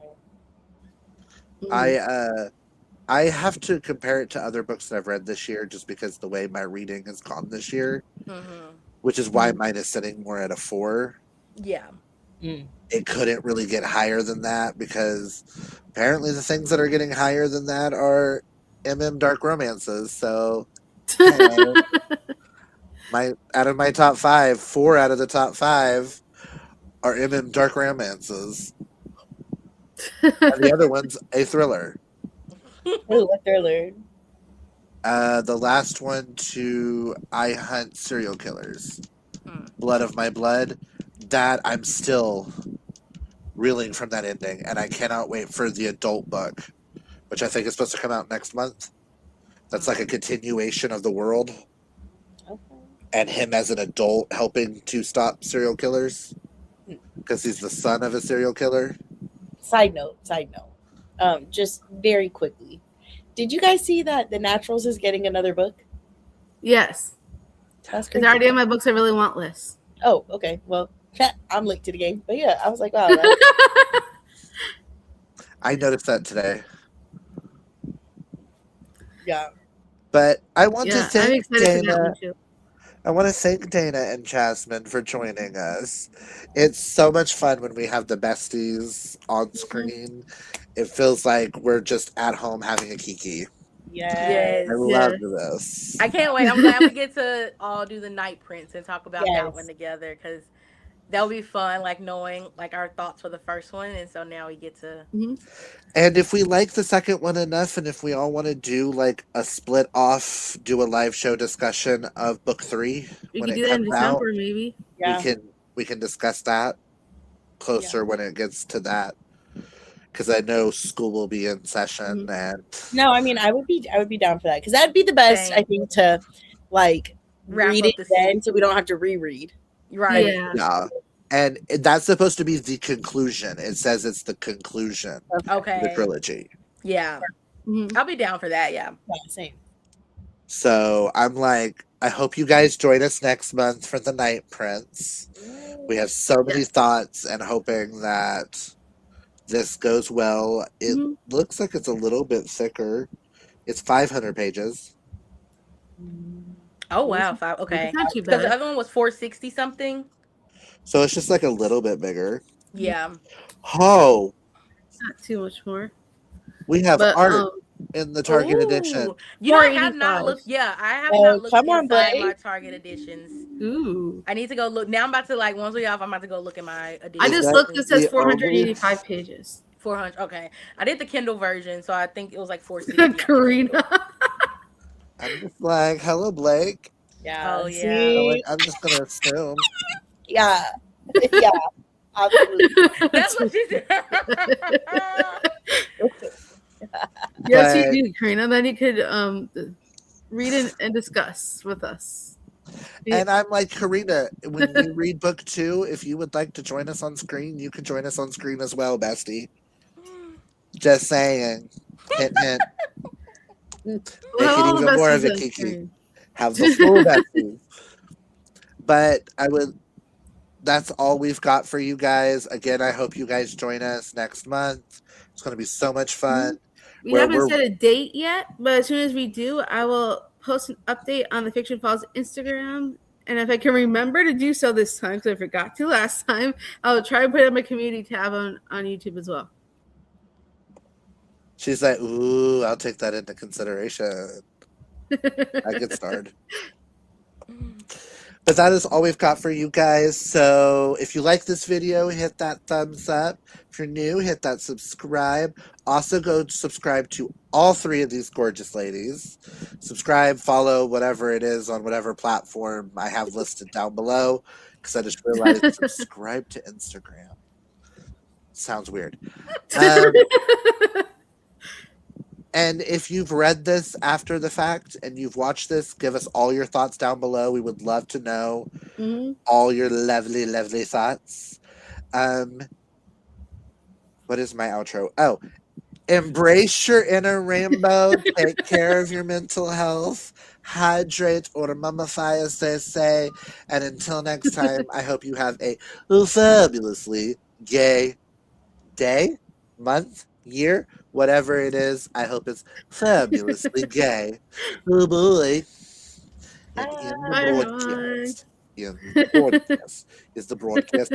[SPEAKER 1] I have to compare it to other books that I've read this year, just because the way my reading has gone this year, which is why mine is sitting more at a 4.
[SPEAKER 4] Yeah.
[SPEAKER 1] It couldn't really get higher than that because apparently the things that are getting higher than that are dark romances. So out of my top 5, 4 out of the top 5 are dark romances. And the other one's a thriller.
[SPEAKER 3] Oh, a thriller.
[SPEAKER 1] The last one to I Hunt Serial Killers. Blood of My Blood. That I'm still reeling from that ending, and I cannot wait for the adult book, which I think is supposed to come out next month. That's like a continuation of The World.
[SPEAKER 3] Okay.
[SPEAKER 1] And him as an adult helping to stop serial killers because he's the son of a serial killer.
[SPEAKER 3] Side note. Just very quickly. Did you guys see that The Naturals is getting another book?
[SPEAKER 2] Yes.
[SPEAKER 3] That's
[SPEAKER 2] It's
[SPEAKER 3] crazy.
[SPEAKER 2] already on my books I really want list.
[SPEAKER 3] Oh, okay. Well, I'm late to the game. But yeah, I was like, wow.
[SPEAKER 1] I noticed that today.
[SPEAKER 3] Yeah.
[SPEAKER 1] But I want to
[SPEAKER 2] I'm
[SPEAKER 1] thank
[SPEAKER 2] excited for that
[SPEAKER 1] Dana.
[SPEAKER 2] one too.
[SPEAKER 1] I want to thank Dana and Jasmine for joining us. It's so much fun when we have the besties on screen. It feels like we're just at home having a kiki.
[SPEAKER 3] Yes.
[SPEAKER 1] I love this.
[SPEAKER 4] I can't wait. I'm glad we get to all do the Night Prince and talk about
[SPEAKER 3] Yes.
[SPEAKER 4] that one together because that'll be fun. Like knowing like our thoughts for the first one, and so now we get to.
[SPEAKER 1] And if we like the second one enough, and if we all want to do like a split off, do a live show discussion of book 3
[SPEAKER 2] We
[SPEAKER 1] when
[SPEAKER 2] can
[SPEAKER 1] it
[SPEAKER 2] do that in
[SPEAKER 1] comes out,
[SPEAKER 2] December, maybe.
[SPEAKER 3] Yeah.
[SPEAKER 1] we can discuss that closer when it gets to that. Because I know school will be in session, and
[SPEAKER 3] No, I mean I would be down for that because that'd be the best.
[SPEAKER 4] Same.
[SPEAKER 3] I think to like
[SPEAKER 4] Wrap
[SPEAKER 3] read
[SPEAKER 4] up
[SPEAKER 3] it
[SPEAKER 4] the
[SPEAKER 3] then,
[SPEAKER 4] season.
[SPEAKER 3] so we don't have to reread.
[SPEAKER 4] Right.
[SPEAKER 2] Yeah.
[SPEAKER 1] and that's supposed to be the conclusion. It says it's the conclusion of the
[SPEAKER 4] Okay.
[SPEAKER 1] trilogy.
[SPEAKER 4] Yeah.
[SPEAKER 2] Mhm.
[SPEAKER 4] I'll be down for that. Yeah.
[SPEAKER 3] Yeah, same.
[SPEAKER 1] So I'm like, I hope you guys join us next month for the Night Prince. We have so many thoughts and hoping that this goes well. It looks like it's a little bit thicker. It's 500 pages.
[SPEAKER 4] Oh wow. 5. Okay.
[SPEAKER 2] It's not too
[SPEAKER 4] Because the
[SPEAKER 2] bad.
[SPEAKER 4] other one was 460 something.
[SPEAKER 1] So it's just like a little bit bigger.
[SPEAKER 4] Yeah.
[SPEAKER 1] Oh,
[SPEAKER 2] Not too much more.
[SPEAKER 1] we have
[SPEAKER 2] But
[SPEAKER 1] art in the Target
[SPEAKER 4] Ooh.
[SPEAKER 1] edition.
[SPEAKER 4] You know, I have not
[SPEAKER 2] 485.
[SPEAKER 4] looked. Yeah, I have
[SPEAKER 3] Oh,
[SPEAKER 4] not looked
[SPEAKER 3] come on,
[SPEAKER 4] inside
[SPEAKER 3] Blake.
[SPEAKER 4] my Target editions.
[SPEAKER 2] ooh.
[SPEAKER 4] I need to go look. Now I'm about to like once we off. I'm about to go look at my edition.
[SPEAKER 2] I just
[SPEAKER 1] that
[SPEAKER 2] looked. It says
[SPEAKER 1] the
[SPEAKER 2] 485 pages.
[SPEAKER 4] 400. Okay, I did the Kindle version, so I think it was like 460.
[SPEAKER 2] Karina.
[SPEAKER 1] I'm just like, hello, Blake.
[SPEAKER 3] Yeah.
[SPEAKER 4] Oh,
[SPEAKER 1] You
[SPEAKER 4] yeah.
[SPEAKER 1] know,
[SPEAKER 3] See?
[SPEAKER 1] like, I'm just gonna assume.
[SPEAKER 3] Yeah. Yeah. Absolutely.
[SPEAKER 4] That's what she said.
[SPEAKER 2] Yes,
[SPEAKER 1] But-
[SPEAKER 2] you do, Karina. Then you could read it and discuss with us. Yeah.
[SPEAKER 1] And I'm like, Karina, when you read book 2, if you would like to join us on screen, you can join us on screen as well, bestie. Just saying. Hint, hint.
[SPEAKER 2] We'll
[SPEAKER 1] Make
[SPEAKER 2] have
[SPEAKER 1] it
[SPEAKER 2] all the
[SPEAKER 1] even more of
[SPEAKER 2] besties
[SPEAKER 1] a
[SPEAKER 2] on
[SPEAKER 1] kiki.
[SPEAKER 2] screen.
[SPEAKER 1] Have the full besties. But that's all we've got for you guys. Again, I hope you guys join us next month. It's going to be so much fun.
[SPEAKER 2] We
[SPEAKER 1] Where
[SPEAKER 2] haven't
[SPEAKER 1] we're-
[SPEAKER 2] set a date yet, but as soon as we do, I will post an update on the Fiction Falls Instagram. And if I can remember to do so this time, because I forgot to last time, I'll try and put it on my community tab on YouTube as well.
[SPEAKER 1] She's like, ooh, I'll take that into consideration. I get started. But that is all we've got for you guys. So if you like this video, hit that thumbs up. If you're new, hit that subscribe. Also go subscribe to all 3 of these gorgeous ladies. Subscribe, follow, whatever it is on whatever platform I have listed down below. Because I just realized subscribe to Instagram. Sounds weird. And if you've read this after the fact and you've watched this, give us all your thoughts down below. We would love to know all your lovely, lovely thoughts. What is my outro? Oh, embrace your inner rainbow. Take care of your mental health. Hydrate or mummify, as they say. And until next time, I hope you have a fabulously gay day, month, year, whatever it is. I hope it's fabulously gay. Oh boy. And in the
[SPEAKER 2] Bye, everyone.
[SPEAKER 1] broadcast. In the broadcast. Is the broadcast